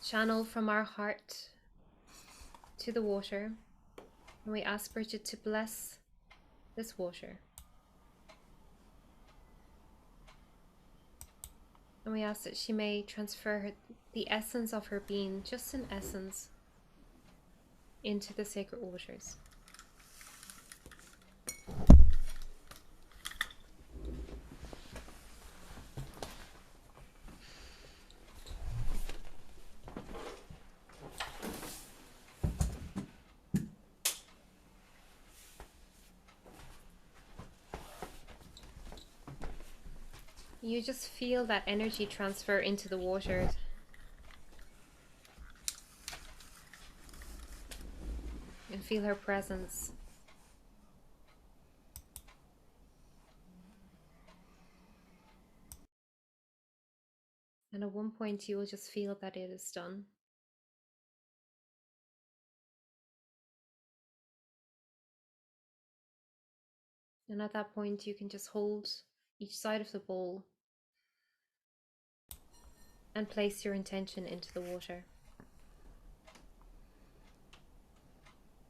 channel from our heart to the water, and we ask Brigid to bless this water. And we ask that she may transfer the essence of her being, just in essence, into the sacred waters. You just feel that energy transfer into the water. And feel her presence. And at one point you will just feel that it is done. And at that point you can just hold each side of the bowl and place your intention into the water.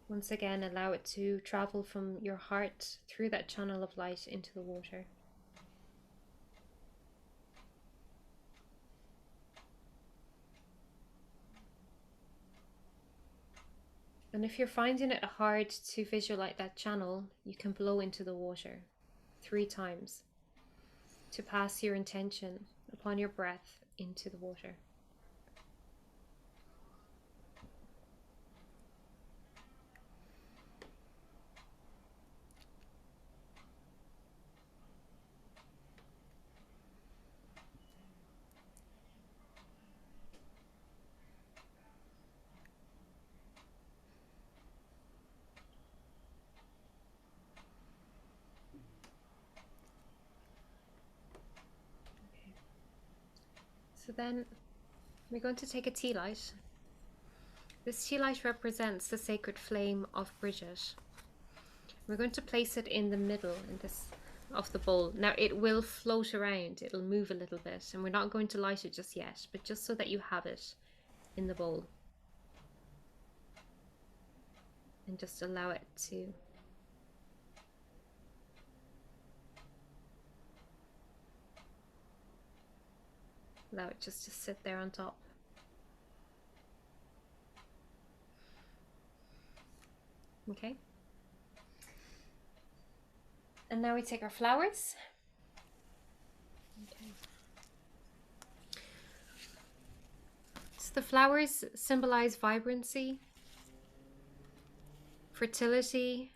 Once again, allow it to travel from your heart through that channel of light into the water. And if you're finding it hard to visualize that channel, you can blow into the water 3 times to pass your intention upon your breath into the water. So then we're going to take a tea light. This tea light represents the sacred flame of Brigid. We're going to place it in the middle, in this of the bowl. Now it will float around, it'll move a little bit, and we're not going to light it just yet, but just so that you have it in the bowl. And just allow it to just to sit there on top. Okay. And now we take our flowers. Okay. So the flowers symbolize vibrancy, fertility,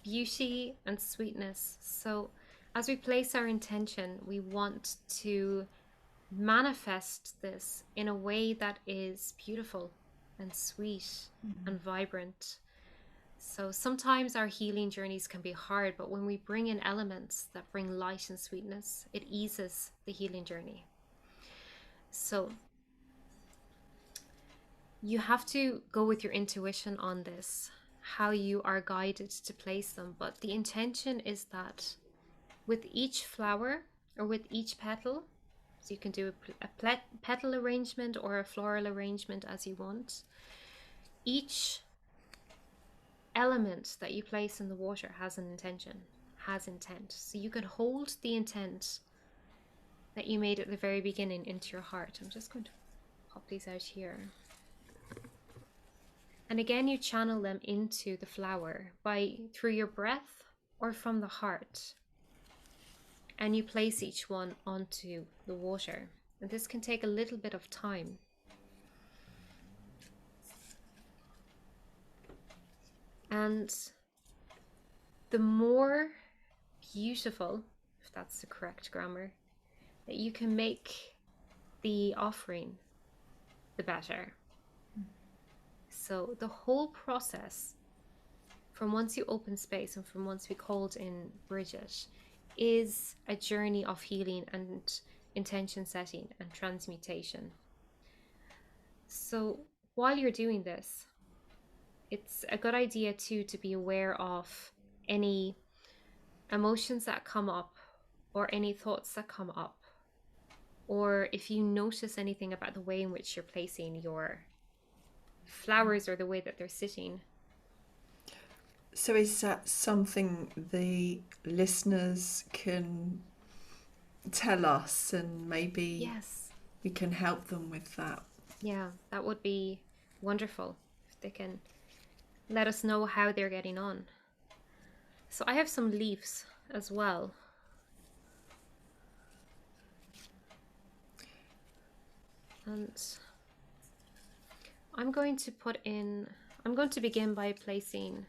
beauty, and sweetness. So as we place our intention, we want to manifest this in a way that is beautiful and sweet and vibrant. So sometimes our healing journeys can be hard, but when we bring in elements that bring light and sweetness, it eases the healing journey. So you have to go with your intuition on this, how you are guided to place them. But the intention is that with each flower or with each petal, so you can do a petal arrangement or a floral arrangement as you want, each element that you place in the water has an intention, has intent. So you can hold the intent that you made at the very beginning into your heart. I'm just going to pop these out here. And again, you channel them into the flower through your breath or from the heart. And you place each one onto the water. And this can take a little bit of time. And the more beautiful, if that's the correct grammar, that you can make the offering, the better. So the whole process, from once you open space and from once we called in Brigid, is a journey of healing and intention setting and transmutation. So while you're doing this, it's a good idea too to be aware of any emotions that come up or any thoughts that come up, or if you notice anything about the way in which you're placing your flowers or the way that they're sitting. So is that something the listeners can tell us, and maybe Yes, we can help them with that? yeah, that would be wonderful if they can let us know how they're getting on. So I have some leaves as well. And I'm going to begin by placing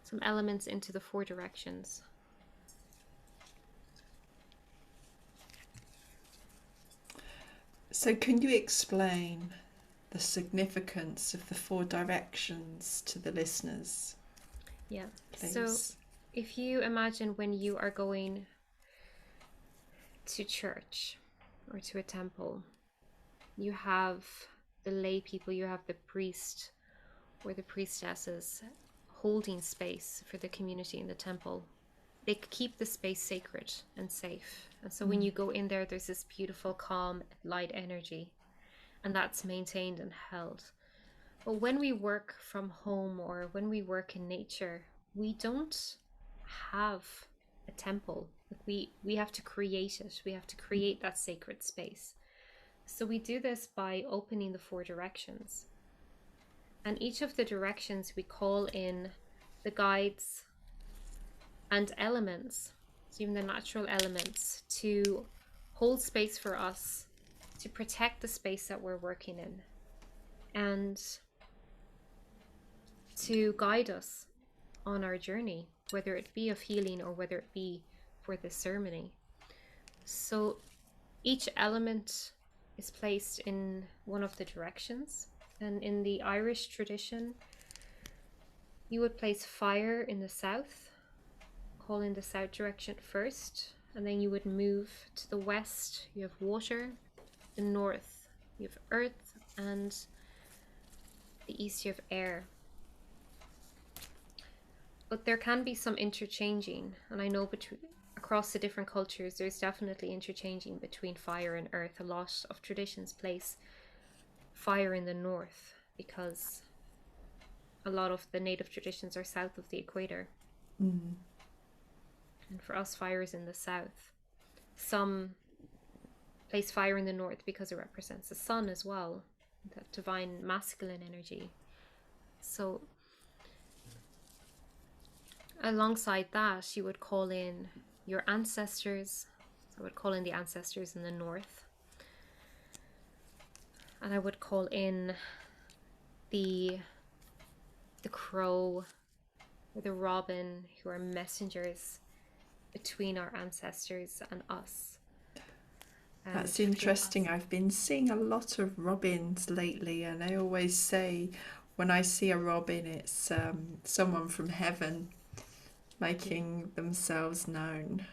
some elements into the 4 directions. So can you explain the significance of the 4 directions to the listeners? Yeah, please? So if you imagine when you are going to church or to a temple, you have the lay people, you have the priest or the priestesses holding space for the community in the temple. They keep the space sacred and safe. And so when you go in there, there's this beautiful, calm, light energy, and that's maintained and held. But when we work from home or when we work in nature, we don't have a temple. We have to create it. We have to create that sacred space. So we do this by opening the 4 directions. And each of the directions we call in the guides and elements, so even the natural elements, to hold space for us, to protect the space that we're working in, and to guide us on our journey, whether it be of healing or whether it be for the ceremony. So each element is placed in one of the directions. And in the Irish tradition, you would place fire in the south, call in the south direction first, and then you would move to the west. You have water, the north you have earth, and the east you have air. But there can be some interchanging, and I know across across the different cultures, there's definitely interchanging between fire and earth. A lot of traditions place fire in the north because a lot of the native traditions are south of the equator. Mm. And for us, fire is in the south. Some place fire in the north because it represents the sun as well, that divine masculine energy. So alongside that, you would call in your ancestors. I would call in the ancestors in the north. And I would call in the crow or the robin, who are messengers between our ancestors and us. That's interesting. I've been seeing a lot of robins lately, and I always say when I see a robin, it's someone from heaven making themselves known.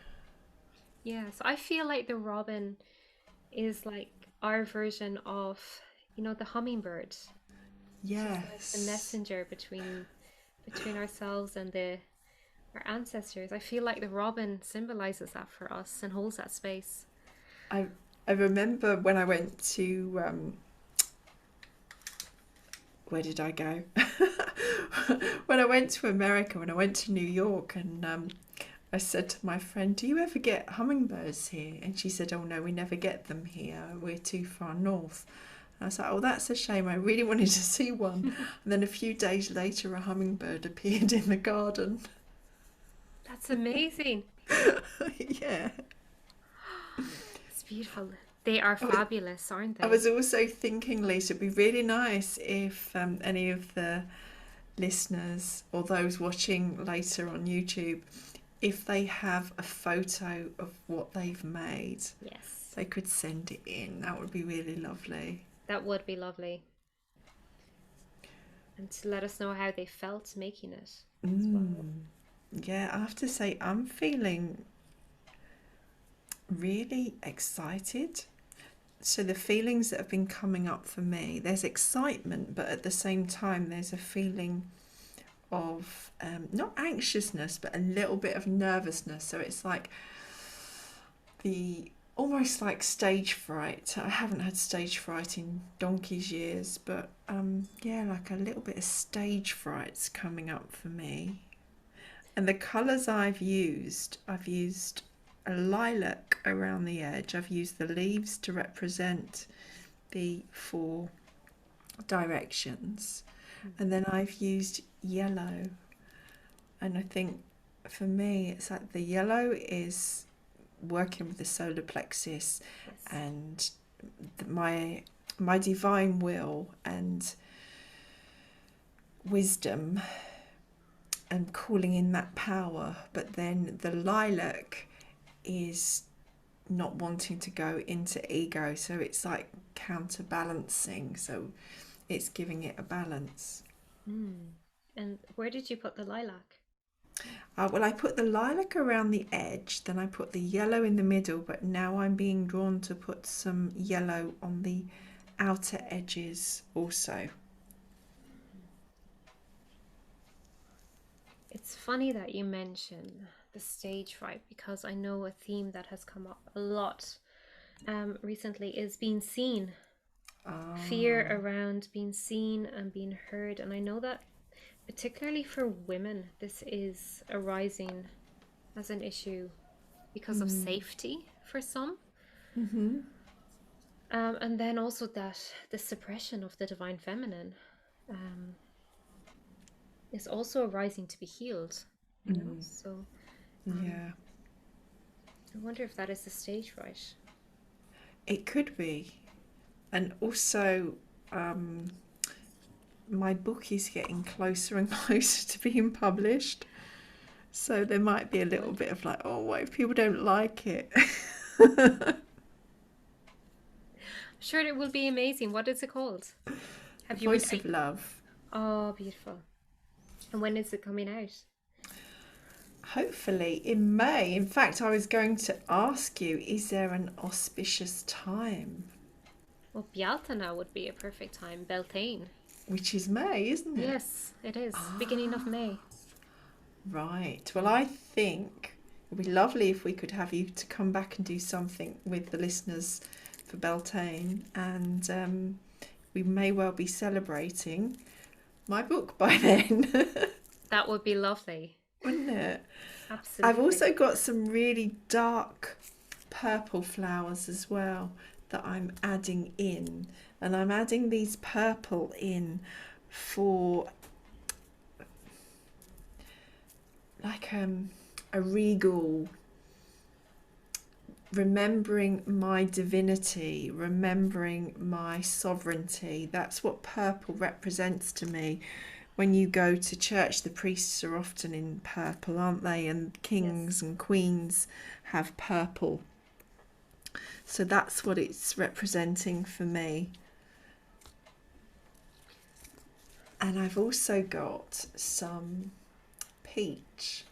Yeah, so I feel like the robin is like our version of, the hummingbird. Yes. Like the messenger between ourselves and our ancestors. I feel like the robin symbolizes that for us and holds that space. I remember when I went to where did I go? When I went to America, when I went to New York, and I said to my friend, "Do you ever get hummingbirds here?" And she said, "Oh no, we never get them here. We're too far north." And I was like, "Oh, that's a shame. I really wanted to see one." And then a few days later, a hummingbird appeared in the garden. That's amazing. Yeah. It's beautiful. They are fabulous, aren't they? I was also thinking, Lisa, it'd be really nice if any of the listeners or those watching later on YouTube, if they have a photo of what they've made, yes, they could send it in. That would be really lovely. That would be lovely. And to let us know how they felt making it as well. Yeah, I have to say, I'm feeling really excited. So the feelings that have been coming up for me, there's excitement, but at the same time there's a feeling of not anxiousness, but a little bit of nervousness. So it's like almost like stage fright. I haven't had stage fright in donkey's years, but yeah, like a little bit of stage fright's coming up for me. And the colours I've used a lilac around the edge. I've used the leaves to represent the 4 directions. And then I've used yellow. And I think for me, it's like the yellow is working with the solar plexus, yes, and my divine will and wisdom, and calling in that power. But then the lilac is not wanting to go into ego, so it's like counterbalancing, so it's giving it a balance. And where did you put the lilac? Well, I put the lilac around the edge, then I put the yellow in the middle, but now I'm being drawn to put some yellow on the outer edges also. It's funny that you mention the stage fright, because I know a theme that has come up a lot recently is being seen. Fear around being seen and being heard. And I know that particularly for women, this is arising as an issue because of safety for some. And then also that the suppression of the divine feminine is also arising to be healed, you know? So yeah, I wonder if that is the stage fright. It could be. And also my book is getting closer and closer to being published, so there might be a little bit of like, oh, what if people don't like it? I'm sure it will be amazing. What is it called? Voice of Love. Oh, beautiful. And when is it coming out? Hopefully in May. In fact, I was going to ask you, is there an auspicious time? Well, Bealtaine would be a perfect time. Beltane. Which is May, isn't it? Yes, it is. Beginning of May. Right. Well, I think It would be lovely if we could have you to come back and do something with the listeners for Beltane, and we may well be celebrating my book by then. That would be lovely. Wouldn't it? Absolutely. I've also got some really dark purple flowers as well that I'm adding in, and I'm adding these purple in for like a regal, remembering my divinity, remembering my sovereignty. That's what purple represents to me. When you go to church, the priests are often in purple, aren't they? And kings and queens have purple. So that's what it's representing for me. And I've also got some peach.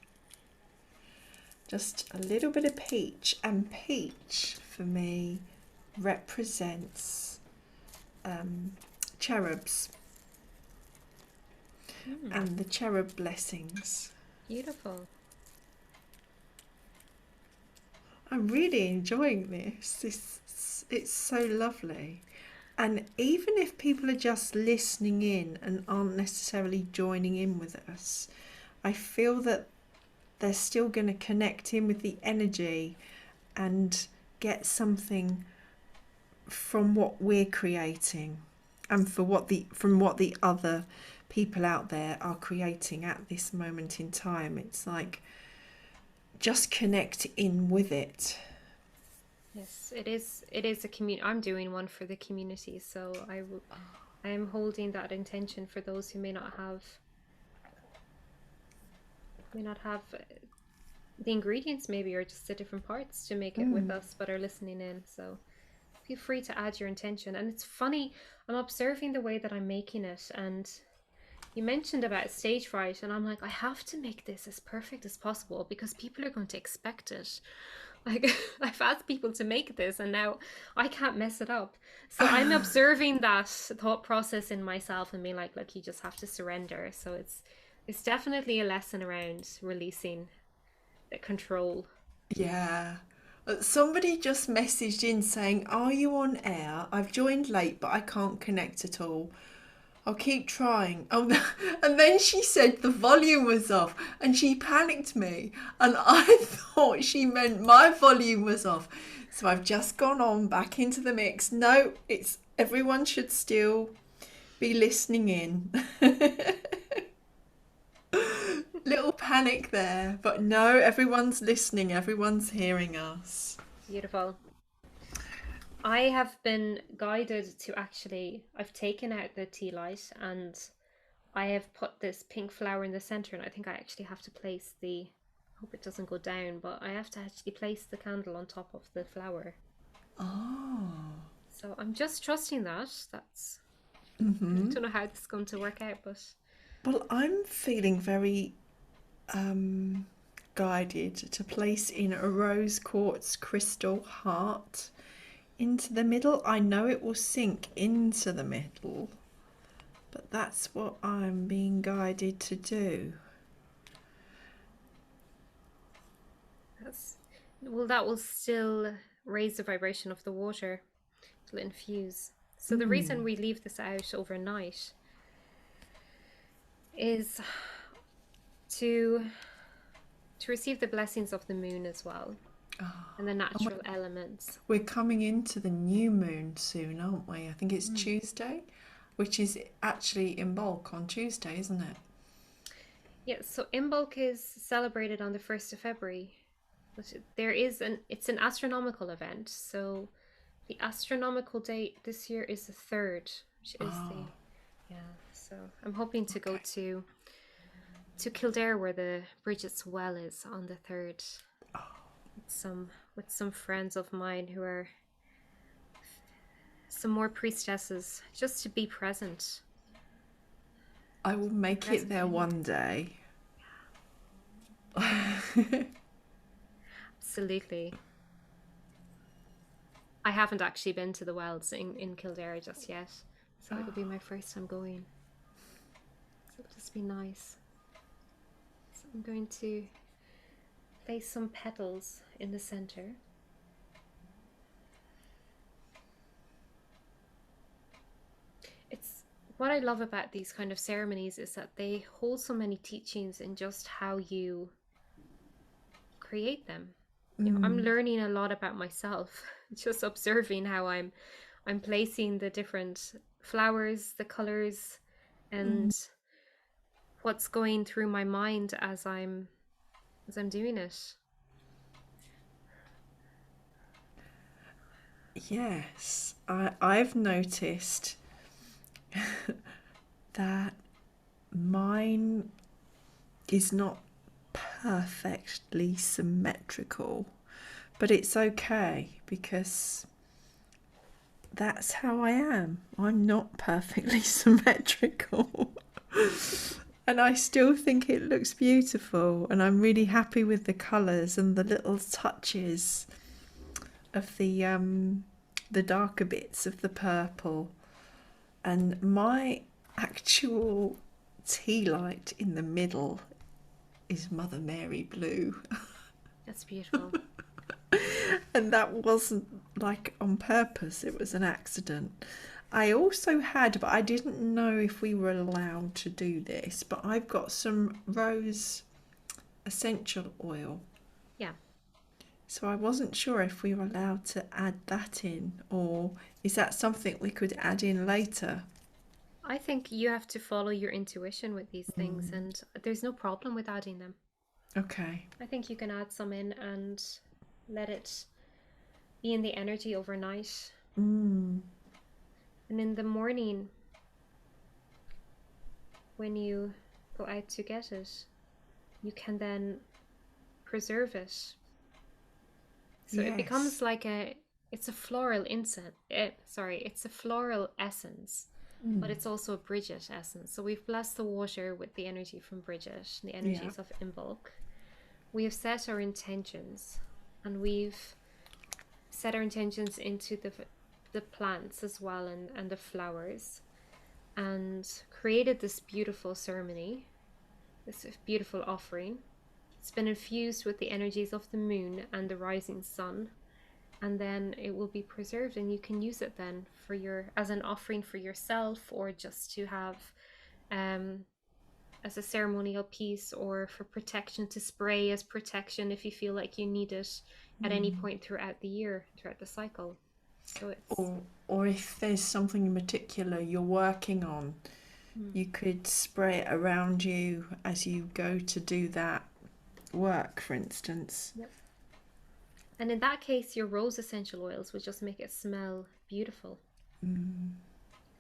Just a little bit of peach. And peach for me represents cherubs. And the cherub blessings. Beautiful. I'm really enjoying this. It's so lovely. And even if people are just listening in and aren't necessarily joining in with us, I feel that they're still going to connect in with the energy and get something from what we're creating, and from what the other people out there are creating at this moment in time. It's like, just connect in with it. Yes, it is a community. I'm doing one for the community, so I am holding that intention for those who may not have the ingredients, maybe, or just the different parts to make it with us, but are listening in. So feel free to add your intention. And it's funny, I'm observing the way that I'm making it, and you mentioned about stage fright, and I'm like, I have to make this as perfect as possible because people are going to expect it. Like, I've asked people to make this, and now I can't mess it up. So I'm observing that thought process in myself and being like, look, you just have to surrender. So it's definitely a lesson around releasing the control. Yeah. Somebody just messaged in saying, are you on air? I've joined late, but I can't connect at all. I'll keep trying. Oh, and then she said the volume was off, and she panicked me, and I thought she meant my volume was off. So I've just gone on back into the mix. No, it's everyone should still be listening in. Little panic there, but no, everyone's listening, everyone's hearing us. Beautiful. I have been guided to I've taken out the tea light and I have put this pink flower in the center, and I think I actually have to place hope it doesn't go down, but I have to actually place the candle on top of the flower. Oh. So I'm just trusting that. I don't know how this is going to work out, but... Well, I'm feeling very guided to place in a rose quartz crystal heart into the middle. I know it will sink into the middle, but that's what I'm being guided to do. That will still raise the vibration of the water. It'll infuse. So the reason we leave this out overnight is to receive the blessings of the moon as well, and the natural elements. We're coming into the new moon soon, aren't we? I think it's Tuesday, which is actually Imbolc on Tuesday, isn't it? Yeah, so Imbolc is celebrated on the 1st of February. But it's an astronomical event. So the astronomical date this year is the 3rd, which is so I'm hoping to go to Kildare, where the Brigid's well is, on the 3rd. With some friends of mine who are some more priestesses, just to be present. I will make it there one day. Absolutely. I haven't actually been to the wells in Kildare just yet, so it'll be my first time going. So it'll just be nice. So I'm going to place some petals in the center. It's what I love about these kind of ceremonies is that they hold so many teachings in just how you create them. You know, I'm learning a lot about myself, just observing how I'm placing the different flowers, the colors, and what's going through my mind as I'm doing it. Yes, I've noticed that mine is not perfectly symmetrical, but it's okay because that's how I am. I'm not perfectly symmetrical. And I still think it looks beautiful, and I'm really happy with the colours and the little touches of the darker bits of the purple. And my actual tea light in the middle is Mother Mary blue. That's beautiful. And that wasn't like on purpose, it was an accident. I also had, but I didn't know if we were allowed to do this, but I've got some rose essential oil. Yeah. So I wasn't sure if we were allowed to add that in, or is that something we could add in later? I think you have to follow your intuition with these things, and there's no problem with adding them. Okay. I think you can add some in and let it be in the energy overnight. And in the morning, when you go out to get it, you can then preserve it. So it becomes like it's a floral incense. It's a floral essence, but it's also a Brigid essence. So we've blessed the water with the energy from Brigid, the energies of Imbolc. We have set our intentions, and we've set our intentions into the plants as well, and the flowers, and created this beautiful ceremony, this beautiful offering. It's been infused with the energies of the moon and the rising sun, and then it will be preserved, and you can use it then for as an offering for yourself, or just to have as a ceremonial piece, or for protection, to spray as protection if you feel like you need it at any point throughout the year, throughout the cycle. So it's or if there's something in particular you're working on, you could spray it around you as you go to do that work, for instance. Yep. And in that case, your rose essential oils will just make it smell beautiful.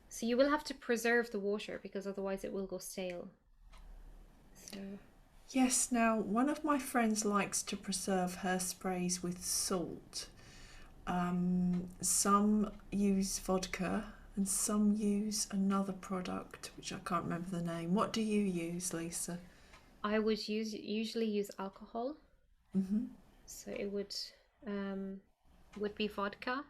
So you will have to preserve the water, because otherwise it will go stale. So Yes, now one of my friends likes to preserve her sprays with salt. Some use vodka and some use another product which I can't remember the name. What do you use, Lisa? I would usually use alcohol. So it would be vodka,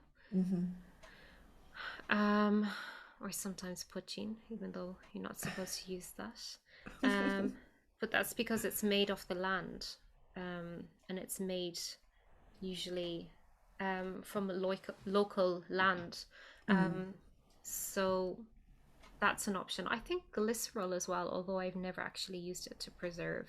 or sometimes poaching, even though you're not supposed to use that. But that's because it's made off the land, and it's made usually from a local land. So that's an option. I think glycerol as well, although I've never actually used it to preserve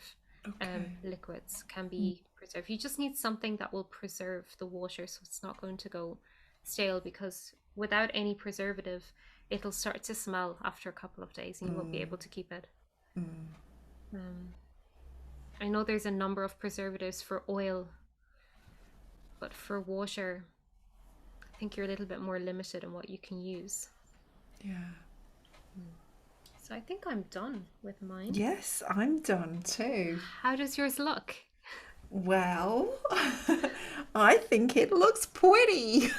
liquids, can be preserved. You just need something that will preserve the water, so it's not going to go stale, because without any preservative, it'll start to smell after a couple of days, and you won't be able to keep it. I know there's a number of preservatives for oil, but for water, I think you're a little bit more limited in what you can use. Yeah. So I think I'm done with mine. Yes, I'm done too. How does yours look? Well, I think it looks pretty.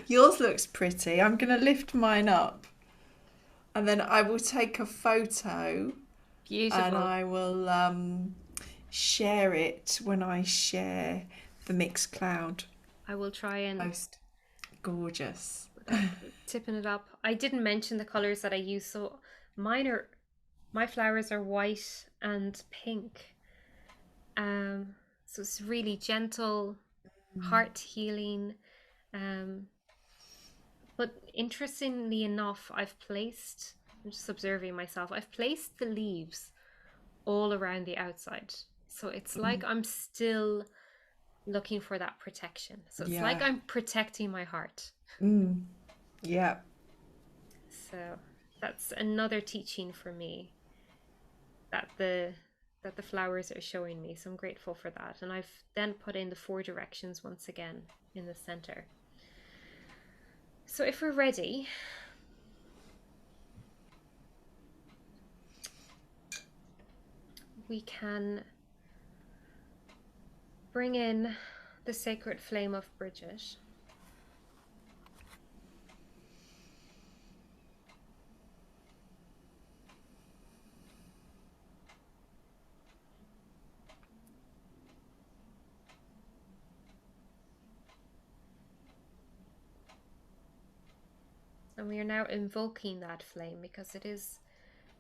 Yours looks pretty. I'm going to lift mine up, and then I will take a photo. Beautiful. And I will share it when I share the mixed cloud I will try and post. Gorgeous. tipping it up. I didn't mention the colors that I use, so my flowers are white and pink. So it's really gentle, heart healing. But interestingly enough, I'm just observing myself, I've placed the leaves all around the outside. So it's like I'm still looking for that protection. So it's like Yeah. I'm protecting my heart. Yeah. So that's another teaching for me that the flowers are showing me. So I'm grateful for that. And I've then put in the 4 directions once again in the center. So if we're ready, we can bring in the sacred flame of Brigid. And we are now invoking that flame because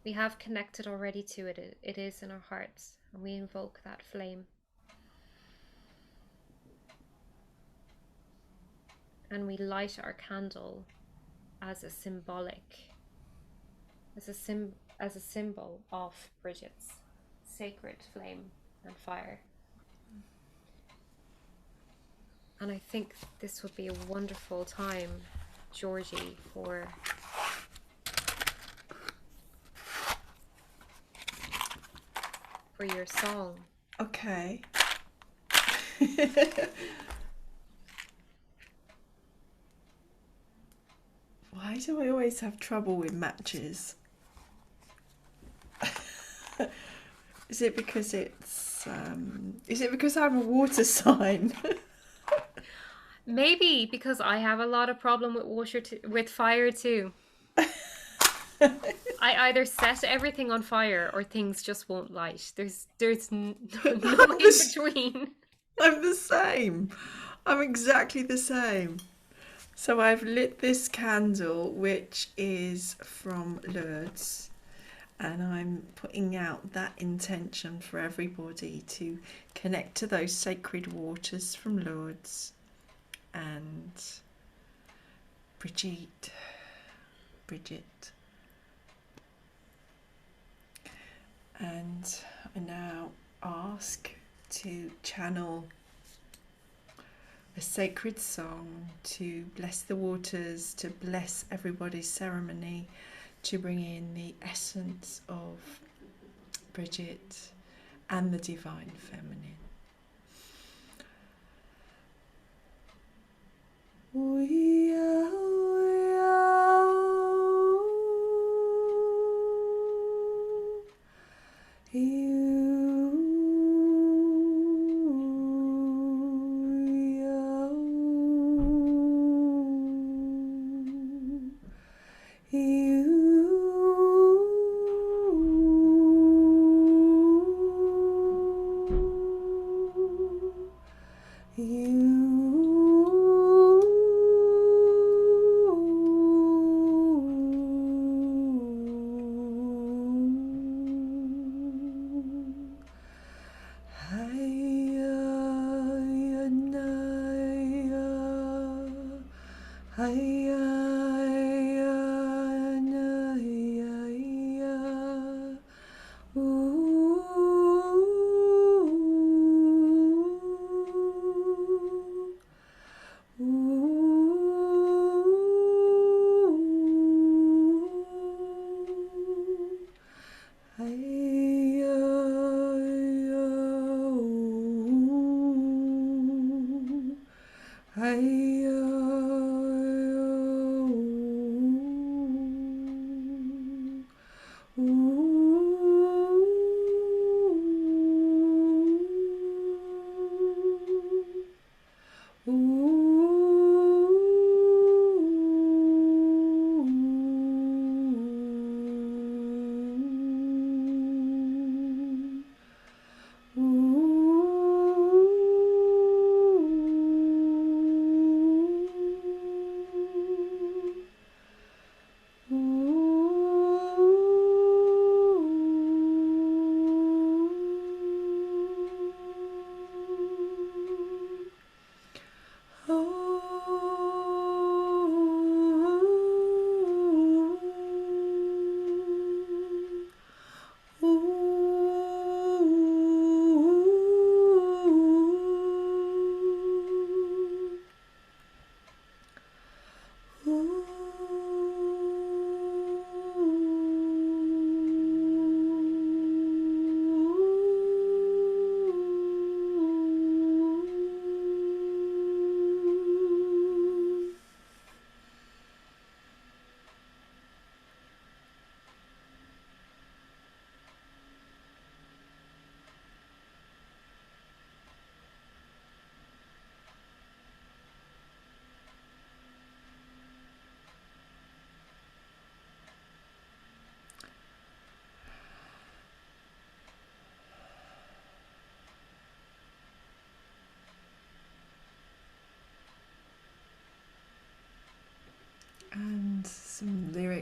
we have connected already to it. It is in our hearts, and we invoke that flame. And we light our candle as a symbol of Brigid's sacred flame and fire. And I think this would be a wonderful time, Georgie, for your song. Okay. Why do I always have trouble with matches? Is it because I'm a water sign? Maybe because I have a lot of problem with fire too. I either set everything on fire or things just won't light. There's no in between. I'm the same. I'm exactly the same. So I've lit this candle, which is from Lourdes, and I'm putting out that intention for everybody to connect to those sacred waters from Lourdes and Brigid. And I now ask to channel a sacred song to bless the waters, to bless everybody's ceremony, to bring in the essence of Brigid and the divine feminine.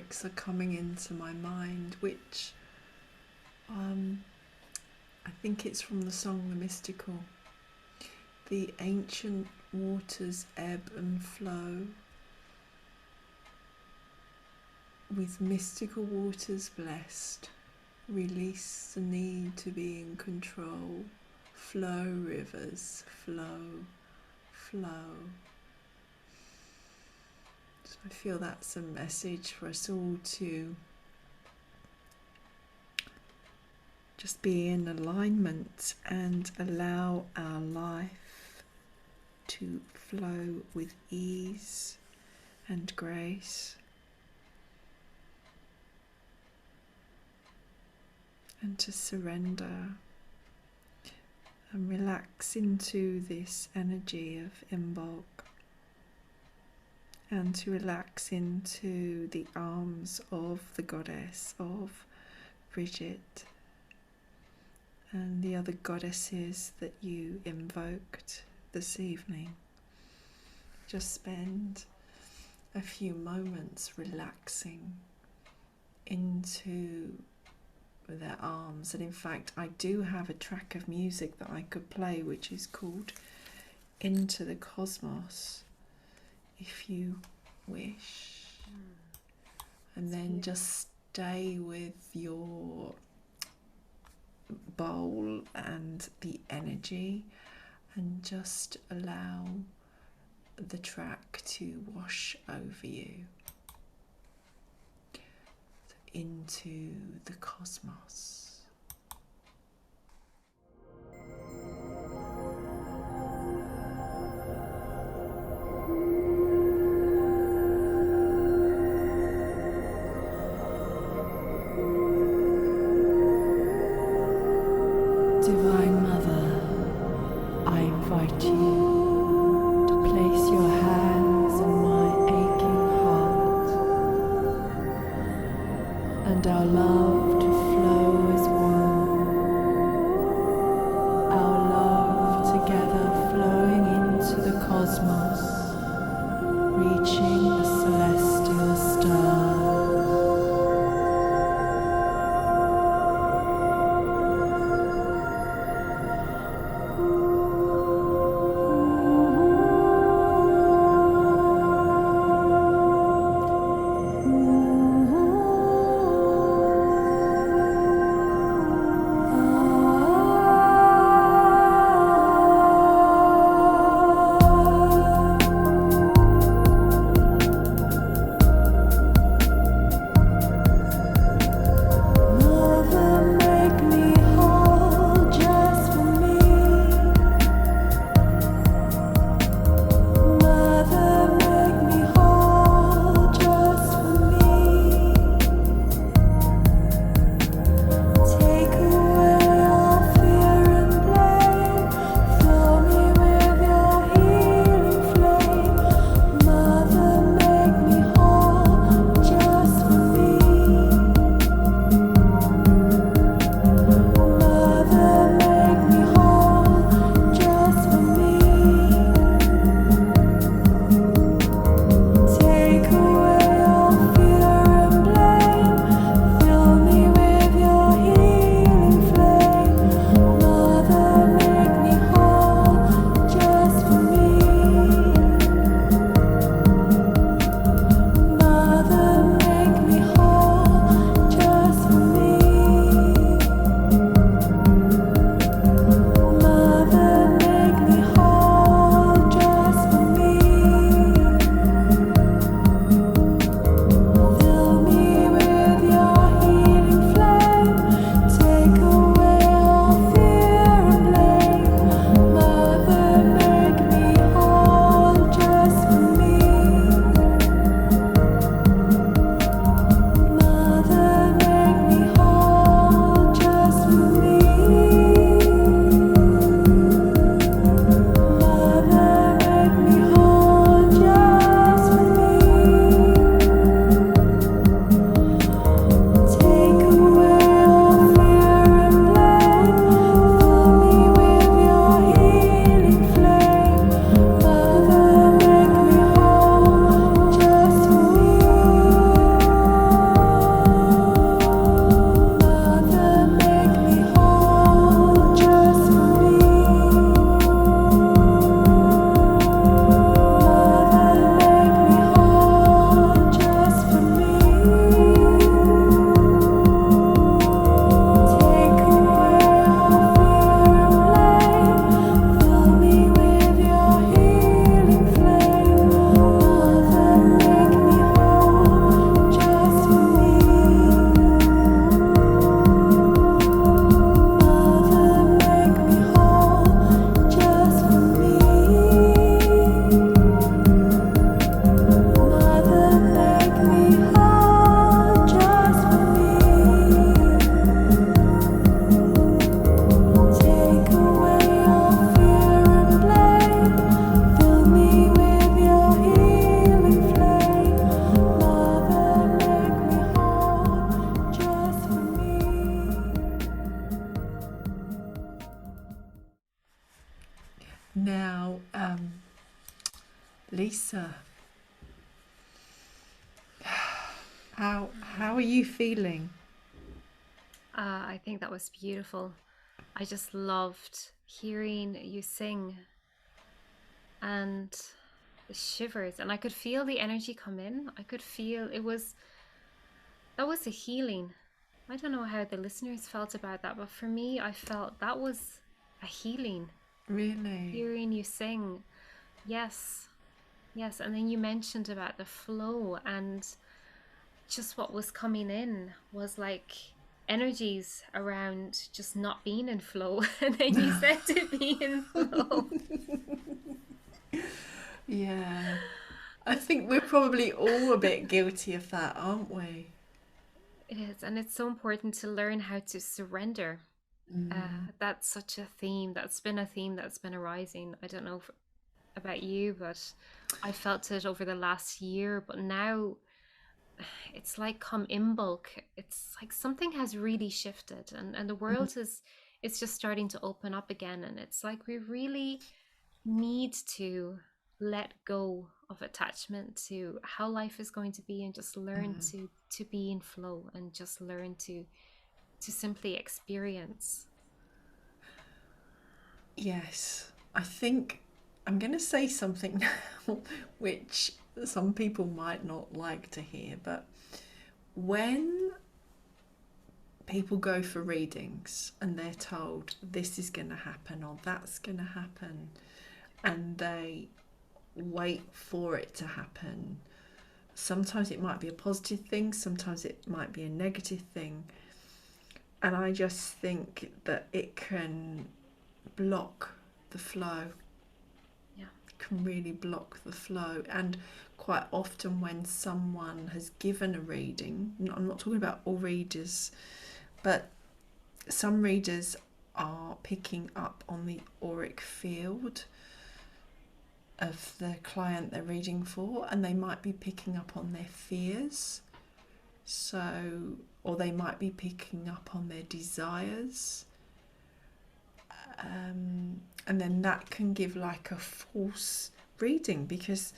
lyrics are coming into my mind, which I think it's from the song The Mystical. The ancient waters ebb and flow, with mystical waters blessed, release the need to be in control. Flow, rivers, flow, flow. So I feel that's a message for us all to just be in alignment and allow our life to flow with ease and grace, and to surrender and relax into this energy of Imbolc, and to relax into the arms of the goddess of Brigid and the other goddesses that you invoked this evening. Just spend a few moments relaxing into their arms. And in fact, I do have a track of music that I could play which is called Into the Cosmos, if you wish. And then just stay with your bowl and the energy, and just allow the track to wash over you into the cosmos. Divine Mother, I invite you to place your hands on my aching heart, and our love to flow as one, our love together flowing into the cosmos, reaching the celestial stars. Now, Lisa, how are you feeling? I think that was beautiful. I just loved hearing you sing and the shivers, and I could feel the energy come in. I could feel that was a healing. I don't know how the listeners felt about that, but for me, I felt that was a healing. Really? Hearing you sing, yes, yes. And then you mentioned about the flow, and just what was coming in was like energies around just not being in flow. And then you said to be in flow. Yeah. I Just think we're probably all a bit guilty of that, aren't we? it is, and it's so important to learn how to surrender. That's such a theme. That's been a theme that's been arising. I don't know about you, but I felt it over the last year. But now it's like come Imbolc. It's like something has really shifted, and the world is it's just starting to open up again. And it's like we really need to let go of attachment to how life is going to be and just learn to be in flow and just learn to simply experience. Yes. I think I'm going to say something now, which some people might not like to hear, but when people go for readings and they're told this is going to happen or that's going to happen, and they wait for it to happen, sometimes it might be a positive thing, sometimes it might be a negative thing. And I just think that it can block the flow, Yeah. can really block the flow. And quite often, when someone has given a reading, I'm not talking about all readers, but some readers are picking up on the auric field of the client they're reading for, and they might be picking up on their fears. So, or they might be picking up on their desires. And then that can give like a false reading, because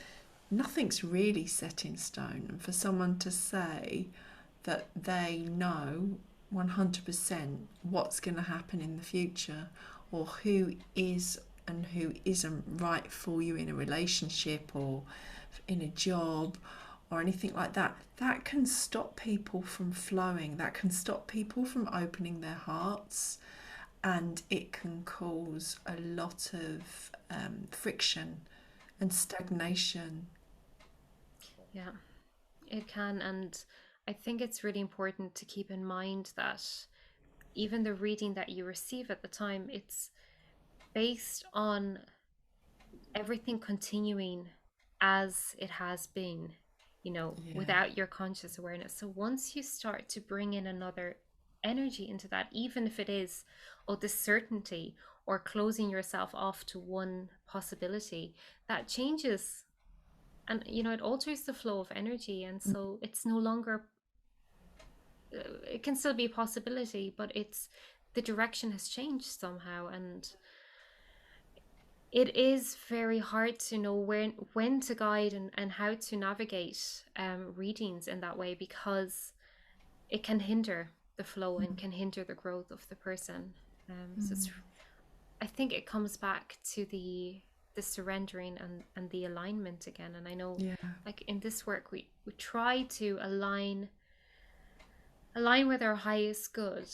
nothing's really set in stone. And for someone to say that they know 100% what's going to happen in the future, or who is and who isn't right for you in a relationship or in a job or anything like that, that can stop people from flowing, that can stop people from opening their hearts, and it can cause a lot of friction and stagnation. Yeah, it can. And I think it's really important to keep in mind that even the reading that you receive at the time, it's based on everything continuing as it has been, Yeah. without your conscious awareness. So once you start to bring in another energy into that, even if it is, oh, this certainty or closing yourself off to one possibility, that changes, and it alters the flow of energy. And so it's no longer, it can still be a possibility, but it's the direction has changed somehow. And it is very hard to know when to guide and how to navigate readings in that way, because it can hinder the flow and can hinder the growth of the person. So I think it comes back to the surrendering and the alignment again. And I know, Yeah. like in this work, we try to align with our highest good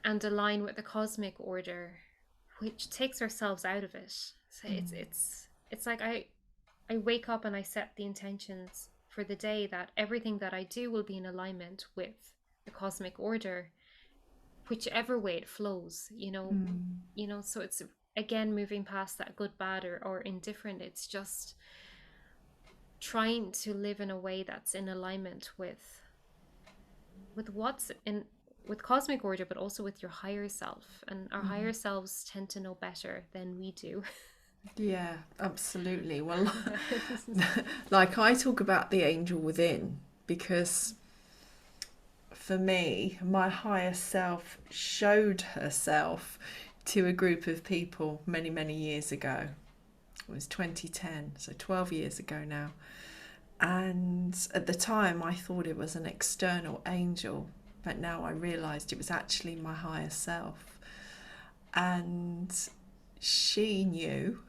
and align with the cosmic order, which takes ourselves out of it. So it's like I wake up and I set the intentions for the day that everything that I do will be in alignment with the cosmic order, whichever way it flows, so it's again moving past that good, bad, or indifferent. It's just trying to live in a way that's in alignment with what's in with cosmic order, but also with your higher self. And our higher selves tend to know better than we do. Yeah, absolutely. Well, like I talk about the angel within, because for me, my higher self showed herself to a group of people many, many years ago. It was 2010, so 12 years ago now. And at the time, I thought it was an external angel, but now I realised it was actually my higher self. And she knew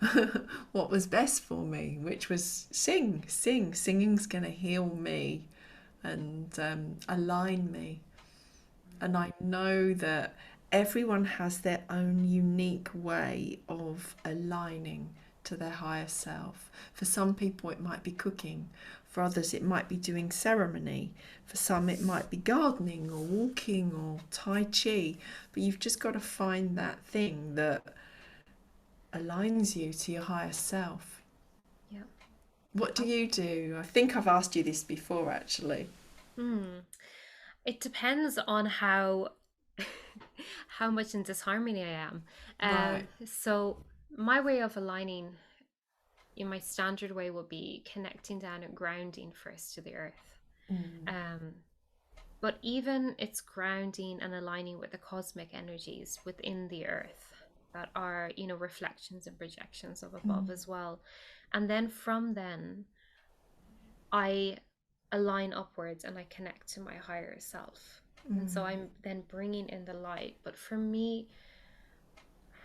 what was best for me, which was sing, sing. Singing's going to heal me and align me. And I know that everyone has their own unique way of aligning to their higher self. For some people, it might be cooking. For others, it might be doing ceremony. For some, it might be gardening or walking or Tai Chi. But you've just got to find that thing that aligns you to your higher self. Yeah. What do you do? I think I've asked you this before, actually. It depends on how how much in disharmony I am. Right. So my way of aligning, in my standard way, would be connecting down and grounding first to the earth. Um, but even it's grounding and aligning with the cosmic energies within the earth that are, reflections and projections of above as well. And then from then, I align upwards and I connect to my higher self. And so I'm then bringing in the light. But for me,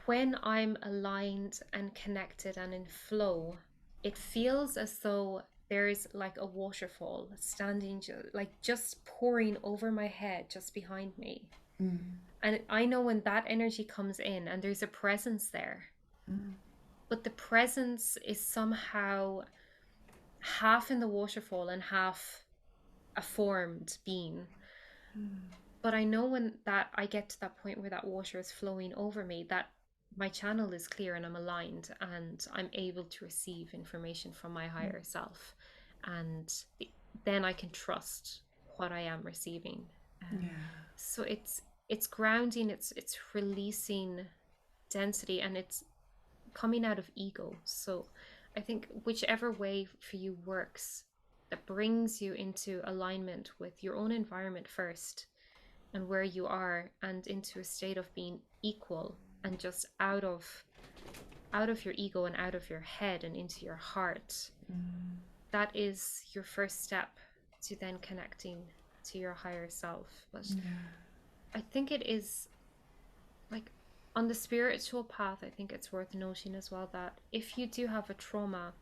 when I'm aligned and connected and in flow, it feels as though there's like a waterfall standing, like just pouring over my head, just behind me. And I know when that energy comes in and there's a presence there, but the presence is somehow half in the waterfall and half a formed being. But I know when that I get to that point where that water is flowing over me, that my channel is clear and I'm aligned and I'm able to receive information from my higher self. And then I can trust what I am receiving. Yeah. So it's grounding, it's releasing density, and it's coming out of ego. So I think whichever way for you works, that brings you into alignment with your own environment first and where you are, and into a state of being equal and just out of your ego and out of your head and into your heart. That is your first step to then connecting to your higher self. But I think it is like, on the spiritual path, I think it's worth noting as well that if you do have a trauma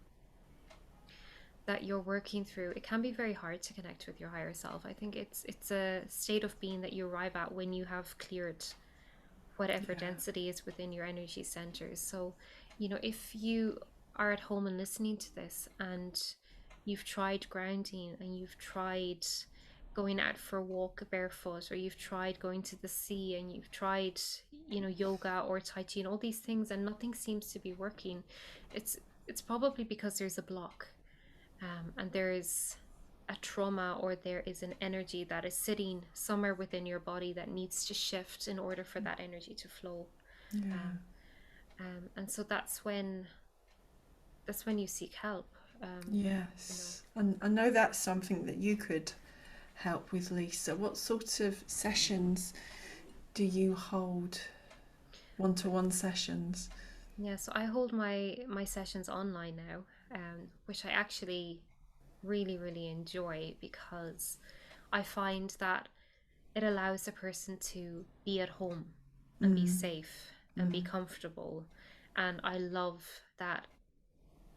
that you're working through, it can be very hard to connect with your higher self. I think it's a state of being that you arrive at when you have cleared whatever density is within your energy centers. So, if you are at home and listening to this and you've tried grounding and you've tried going out for a walk barefoot, or you've tried going to the sea, and you've tried, yoga or Tai Chi and all these things, and nothing seems to be working, it's probably because there's a block. And there is a trauma, or there is an energy that is sitting somewhere within your body that needs to shift in order for that energy to flow. And so that's when you seek help. Yes. And I know that's something that you could help with, Lisa. What sort of sessions do you hold? One-to-one sessions? Yeah, so I hold my sessions online now, which I actually really, really enjoy, because I find that it allows the person to be at home and be safe and be comfortable. And I love that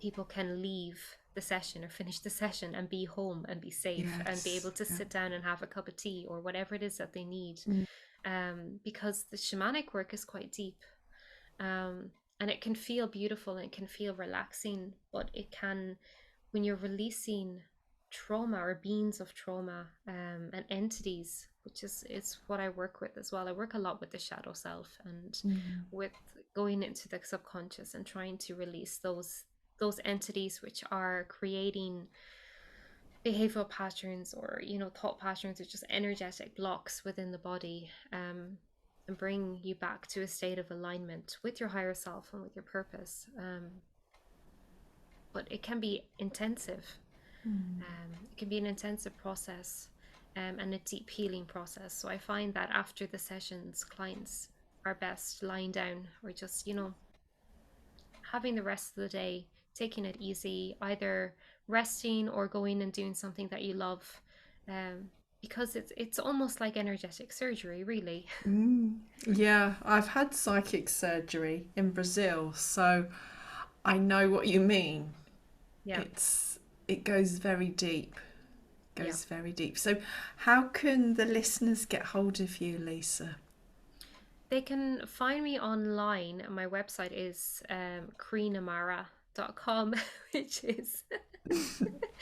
people can leave the session or finish the session and be home and be safe and be able to sit down and have a cup of tea or whatever it is that they need. Because the shamanic work is quite deep. And it can feel beautiful and it can feel relaxing, but it can, when you're releasing trauma or beings of trauma, and entities, which is what I work with as well. I work a lot with the shadow self and with going into the subconscious and trying to release those entities which are creating behavioral patterns, or thought patterns, or just energetic blocks within the body, and bring you back to a state of alignment with your higher self and with your purpose. But it can be intensive. It can be an intensive process, and a deep healing process. So I find that after the sessions, clients our best lying down, or just, having the rest of the day, taking it easy, either resting or going and doing something that you love. Um, because it's almost like energetic surgery, really. Yeah, I've had psychic surgery in Brazil, so I know what you mean. Yeah. It goes very deep. Yeah. Goes very deep. So how can the listeners get hold of you, Lisa? They can find me online. My website is kreenamara.com, which is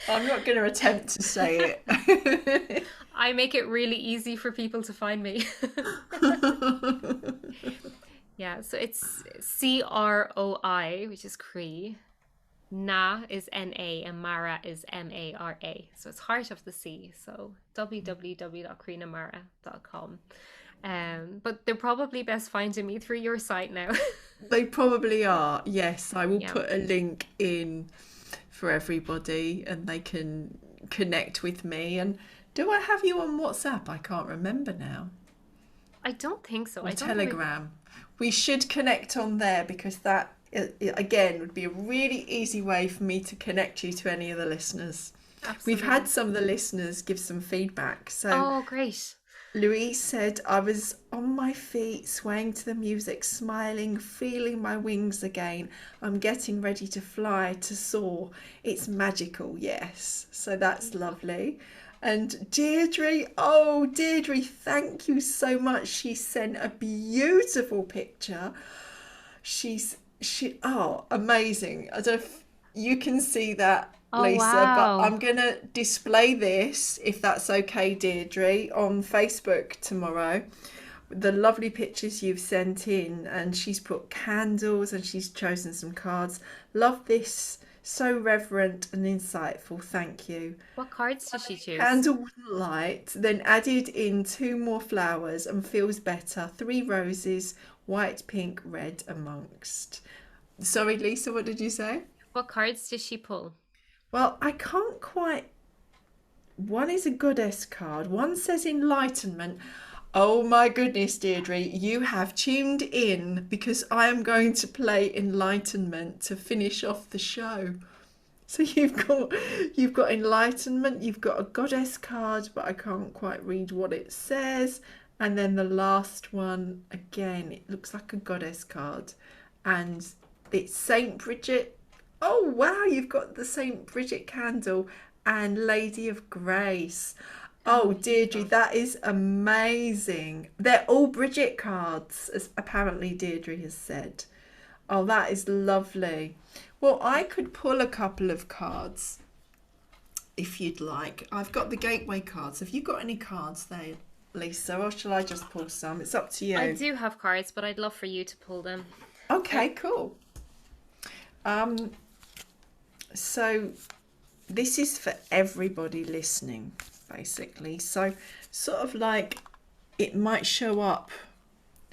I'm not going to attempt to say it. I make it really easy for people to find me. Yeah, so it's CROI, which is Cree. Na is NA and Mara is MARA. So it's Heart of the Sea. So www.kreenamara.com. But they're probably best finding me through your site now. They probably are. Yes, I will Yeah. put a link in for everybody and they can connect with me. And do I have you on WhatsApp? I can't remember now. I don't think so. Or I don't think Telegram. We should connect on there because that, again, would be a really easy way for me to connect you to any of the listeners. We've had absolutely. some of the listeners give some feedback. So Oh, great. Louise said, I was on my feet, swaying to the music, smiling, feeling my wings again. I'm getting ready to fly, to soar. It's magical, yes. So that's lovely. And Deirdre, oh, Deirdre, thank you so much. She sent a beautiful picture. Oh, amazing. I don't know if you can see that, Oh, Lisa, but wow. I'm gonna display this, if that's okay, Deirdre, on Facebook tomorrow. The lovely pictures you've sent in, and she's put candles and she's chosen some cards. Love this. So reverent and insightful. Thank you. What cards did she choose? Candle with light, then added in two more flowers and feels better. Three roses, white, pink, red amongst. Sorry, Lisa, what did you say? What cards did she pull? Well, I can't quite. One is a goddess card, one says enlightenment. Oh my goodness, Deirdre, you have tuned in because I am going to play enlightenment to finish off the show. So you've got enlightenment, you've got a goddess card, but I can't quite read what it says. And then the last one, again, it looks like a goddess card. And it's Saint Bridget. Oh wow, you've got the Saint Bridget candle and Lady of Grace. Oh, Oh, Deirdre, beautiful. that is amazing. They're all Bridget cards, as apparently Deirdre has said. Oh, that is lovely. Well, I could pull a couple of cards if you'd like. I've got the gateway cards. Have you got any cards there, Lisa, or shall I just pull some? It's up to I you. do have cards, but I'd love for you to pull them. Okay, cool. Um, so this is for everybody listening, basically. So sort of like it might show up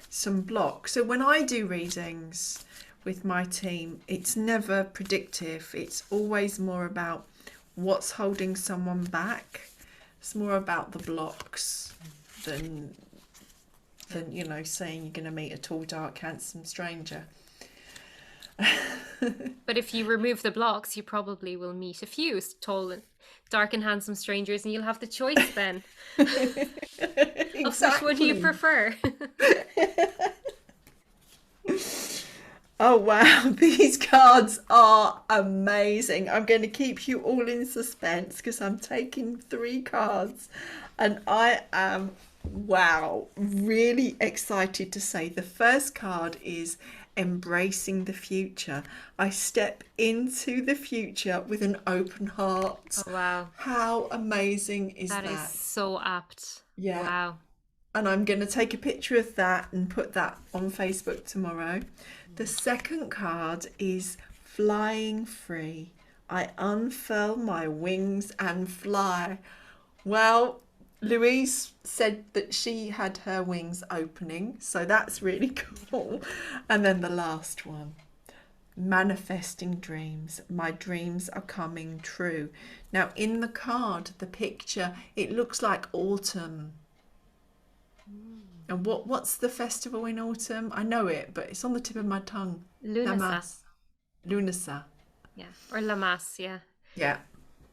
some blocks. So when I do readings with my team, it's never predictive. It's always more about what's holding someone back. It's more about the blocks than saying you're going to meet a tall, dark, handsome stranger. But if you remove the blocks, you probably will meet a few tall, dark, and handsome strangers, and you'll have the choice then of which one you Exactly. prefer. Oh wow, these cards are amazing. I'm going to keep you all in suspense because I'm taking three cards and I am, wow, really excited to say the first card is embracing the future. I step into the future with an open heart. Oh, wow. How amazing is That is that? so apt. Yeah. Wow. And I'm going to take a picture of that and put that on Facebook tomorrow. The second card is flying free. I unfurl my wings and fly. Well, Louise said that she had her wings opening, so that's really cool. And then the last one, manifesting dreams. My dreams are coming true. Now, in the card, the picture, it looks like autumn. And what's the festival in autumn? I know it, but it's on the tip of my tongue. Lunasa. Lamas. Lunasa. Yeah. Or Lamas. Yeah. Yeah.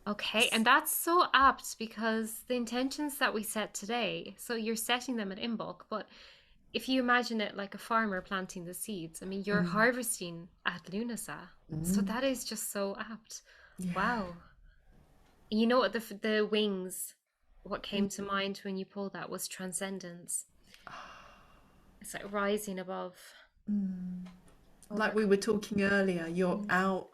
Okay. And that's so apt because the intentions that we set today, so you're setting them at Imbolc, but if you imagine it like a farmer planting the seeds, I mean, you're Mm. harvesting at Lunasa. So Mm. that is just so apt. Yeah. Wow. You know what, the wings, what Mm. came to mind when you pulled that was transcendence. It's like rising above, Mm. Like we were overcoming. talking earlier, you're Mm, out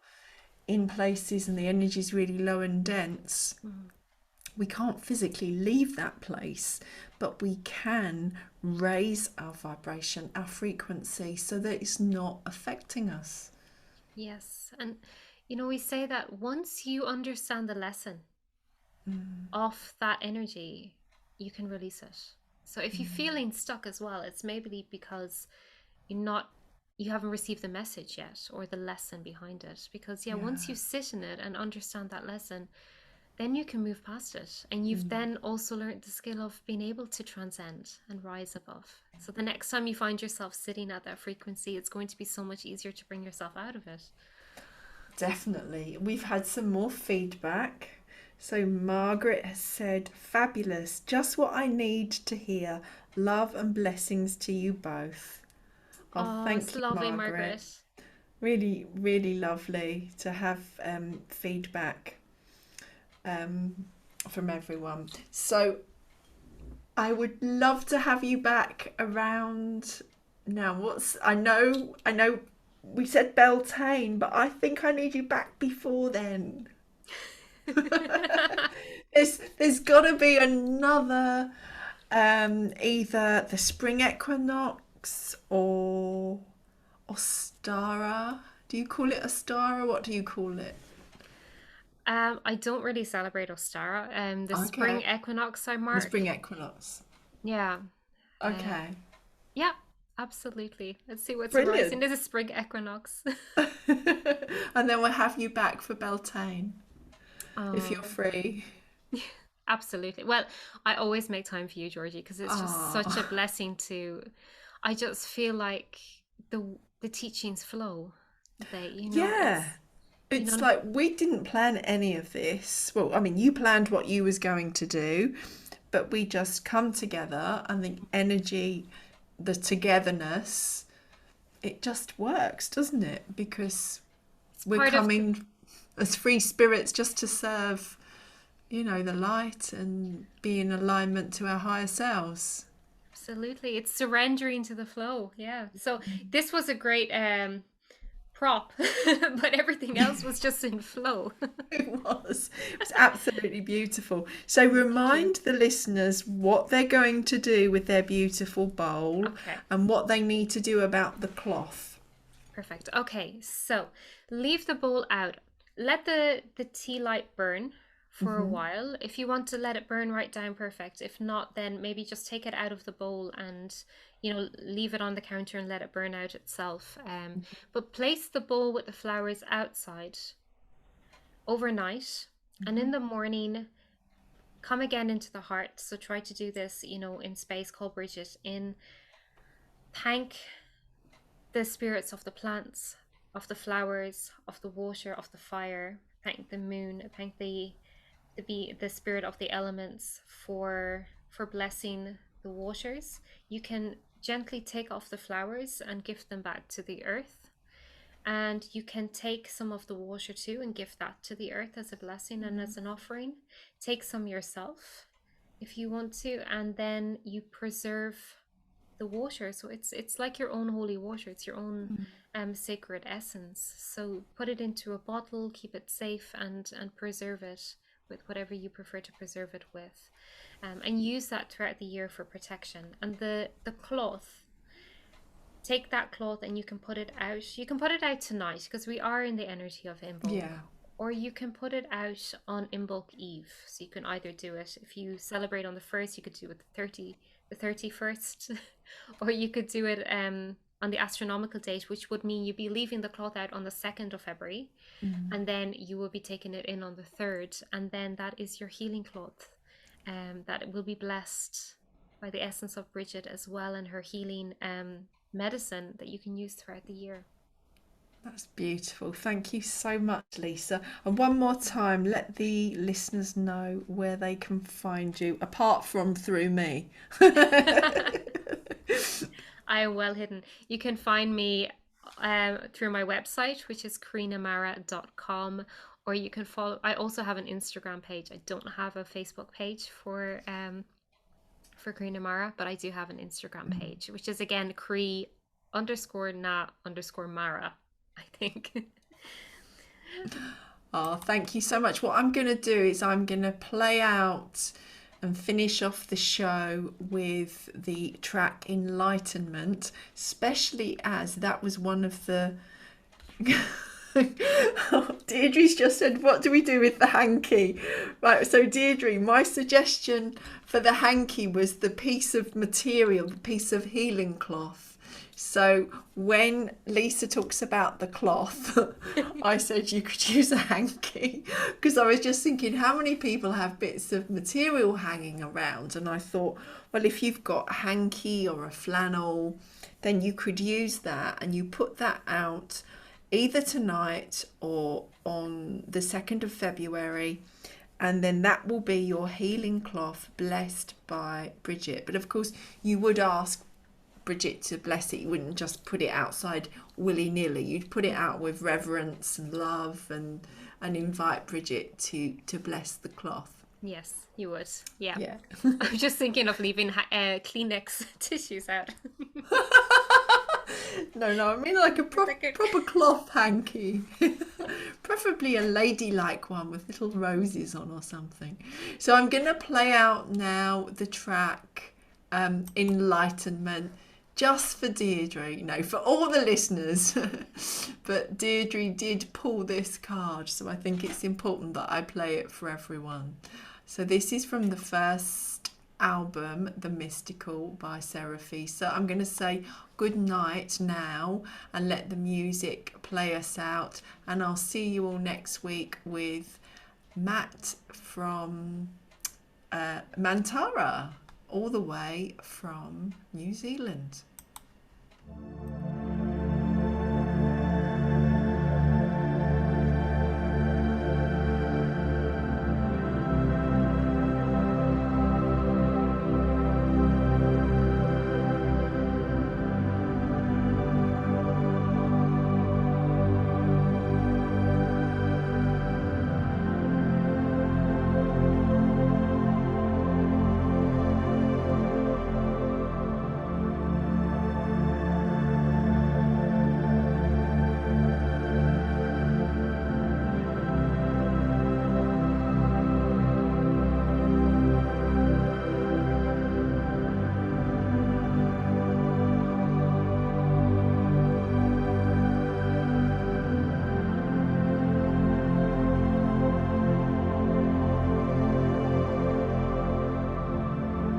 in places and the energy's really low and dense. mm. We can't physically leave that place, but we can raise our vibration, our frequency, so that it's not affecting us. Yes. And we say that once you understand the lesson Mm. of that energy, you can release it. So if you're Mm. feeling stuck as well, it's maybe because you're not you haven't received the message yet or the lesson behind it. Because yeah, once Yeah. you sit in it and understand that lesson, then you can move past it. And you've Mm. then also learned the skill of being able to transcend and rise above. So the next time you find yourself sitting at that frequency, it's going to be so much easier to bring yourself out of it. Definitely. We've had some more feedback. So Margaret has said, fabulous, just what I need to hear. Love and blessings to you both. Oh, Oh, it's thank you, lovely, Margaret. Margaret. Really, really lovely to have feedback um, from everyone. So I would love to have you back around now. I know we said Beltane, but I think I need you back before then. There's got to be another either the spring equinox or Ostara. Do you call it Ostara? What do you call it? I don't really celebrate Ostara. The spring Okay, equinox I the mark. spring equinox. Yeah. Uh, Okay, yeah, absolutely. Let's see what's arising. brilliant. There's a spring equinox. And then we'll have you back for Beltane if you're Oh, free. absolutely. Well, I always make time for you, Georgie, because it's just such a Oh, blessing to. I just feel like the teachings flow. yeah. It's you It's know, like we didn't plan any of this. Well, I mean, you planned what you was going to do, but we just come together and the energy, the togetherness, it just works, doesn't it? Because it's we're part of coming as free spirits just to serve, the light and be in alignment to our higher selves. absolutely. It's surrendering to the flow. Yeah. So this was a great prop, but everything else was just in flow. It was absolutely beautiful. So Thank you. remind the listeners what they're going to do with their beautiful bowl Okay, and what they need to do about the cloth. perfect. Okay, so leave the bowl out. Let the tea light burn for a Hmm. while. If you want to let it burn right down, perfect. If not, then maybe just take it out of the bowl and leave it on the counter and let it burn out itself. But place the bowl with the flowers outside overnight, and in the morning come again into the heart. So try to do this, in space. Call Bridget in. Thank the spirits of the plants, of the flowers, of the water, of the fire. Thank the moon. Thank the spirit of the elements for blessing the waters. You can gently take off the flowers and give them back to the earth. And you can take some of the water too and give that to the earth as a blessing and as an offering. Take some yourself if you want to, and then you preserve the water. So it's like your own holy water. It's your own sacred essence. So put it into a bottle, keep it safe, and preserve it with whatever you prefer to preserve it with, and use that throughout the year for protection. And the cloth, take that cloth and you can put it out. You can put it out tonight because we are in the energy of Imbolc. Yeah. Or you can put it out on Imbolc Eve. So you can either do it if you celebrate on the 1st, you could do it the 31st, or you could do it on the astronomical date, which would mean you'd be leaving the cloth out on the 2nd of February, and then you will be taking it in on the 3rd, and then that is your healing cloth, that will be blessed by the essence of Brigid as well, and her healing medicine that you can use throughout the year. That's beautiful. Thank you so much, Lisa. And one more time, let the listeners know where they can find you, apart from through me. I am well hidden. You can find me through my website, which is crinamara.com, or you can follow. I also have an Instagram page. I don't have a Facebook page for Crinamara, but I do have an Instagram page, which is again Cri_na_Mara, I think. Oh, thank you so much. What I'm going to do is I'm going to play out and finish off the show with the track Enlightenment, especially as that was one of the... Deirdre's just said, what do we do with the hanky? Right, so Deirdre, my suggestion for the hanky was the piece of material, the piece of healing cloth. So when Lisa talks about the cloth, I said you could use a hanky, because I was just thinking how many people have bits of material hanging around, and I thought, well, if you've got a hanky or a flannel, then you could use that, and you put that out either tonight or on the 2nd of February, and then that will be your healing cloth blessed by Brigid. But of course you would ask Brigid to bless it. You wouldn't just put it outside willy-nilly. You'd put it out with reverence and love and invite Brigid to bless the cloth. Yes, you would. Yeah. I'm just thinking of leaving Kleenex tissues out. No, I mean like a proper cloth hanky. Preferably a ladylike one with little roses on or something. So I'm going to play out now the track Enlightenment, just for Deirdre, for all the listeners. But Deirdre did pull this card, so I think it's important that I play it for everyone. So this is from the first album, The Mystical by Seraphy. So I'm going to say good night now and let the music play us out, and I'll see you all next week with Matt from Mantara, all the way from New Zealand.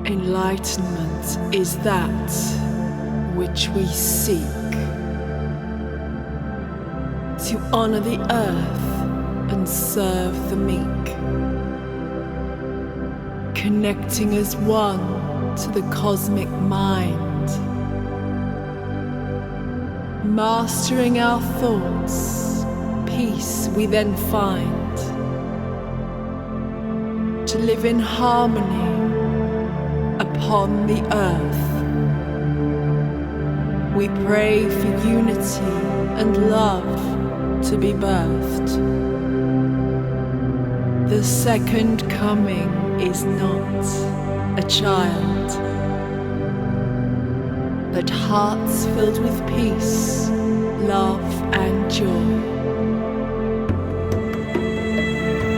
Enlightenment is that which we seek, to honour the earth and serve the meek, connecting as one to the cosmic mind, mastering our thoughts, peace we then find, to live in harmony upon the earth. We pray for unity and love to be birthed. The second coming is not a child, but hearts filled with peace, love and joy.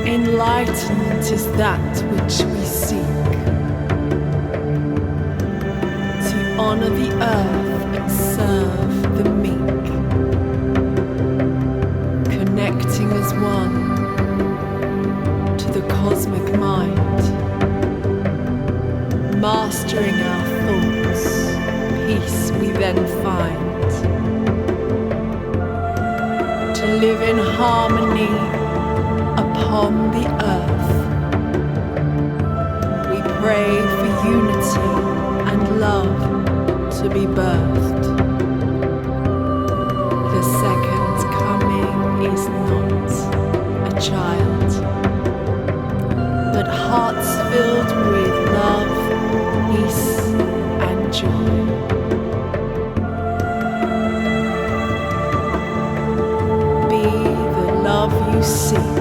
Enlightenment is that which we seek, honour the earth and serve the meek, connecting as one to the cosmic mind, mastering our thoughts, peace we then find, to live in harmony upon the earth. We pray for unity love to be birthed. The second coming is not a child, but hearts filled with love, peace, and joy. Be the love you seek.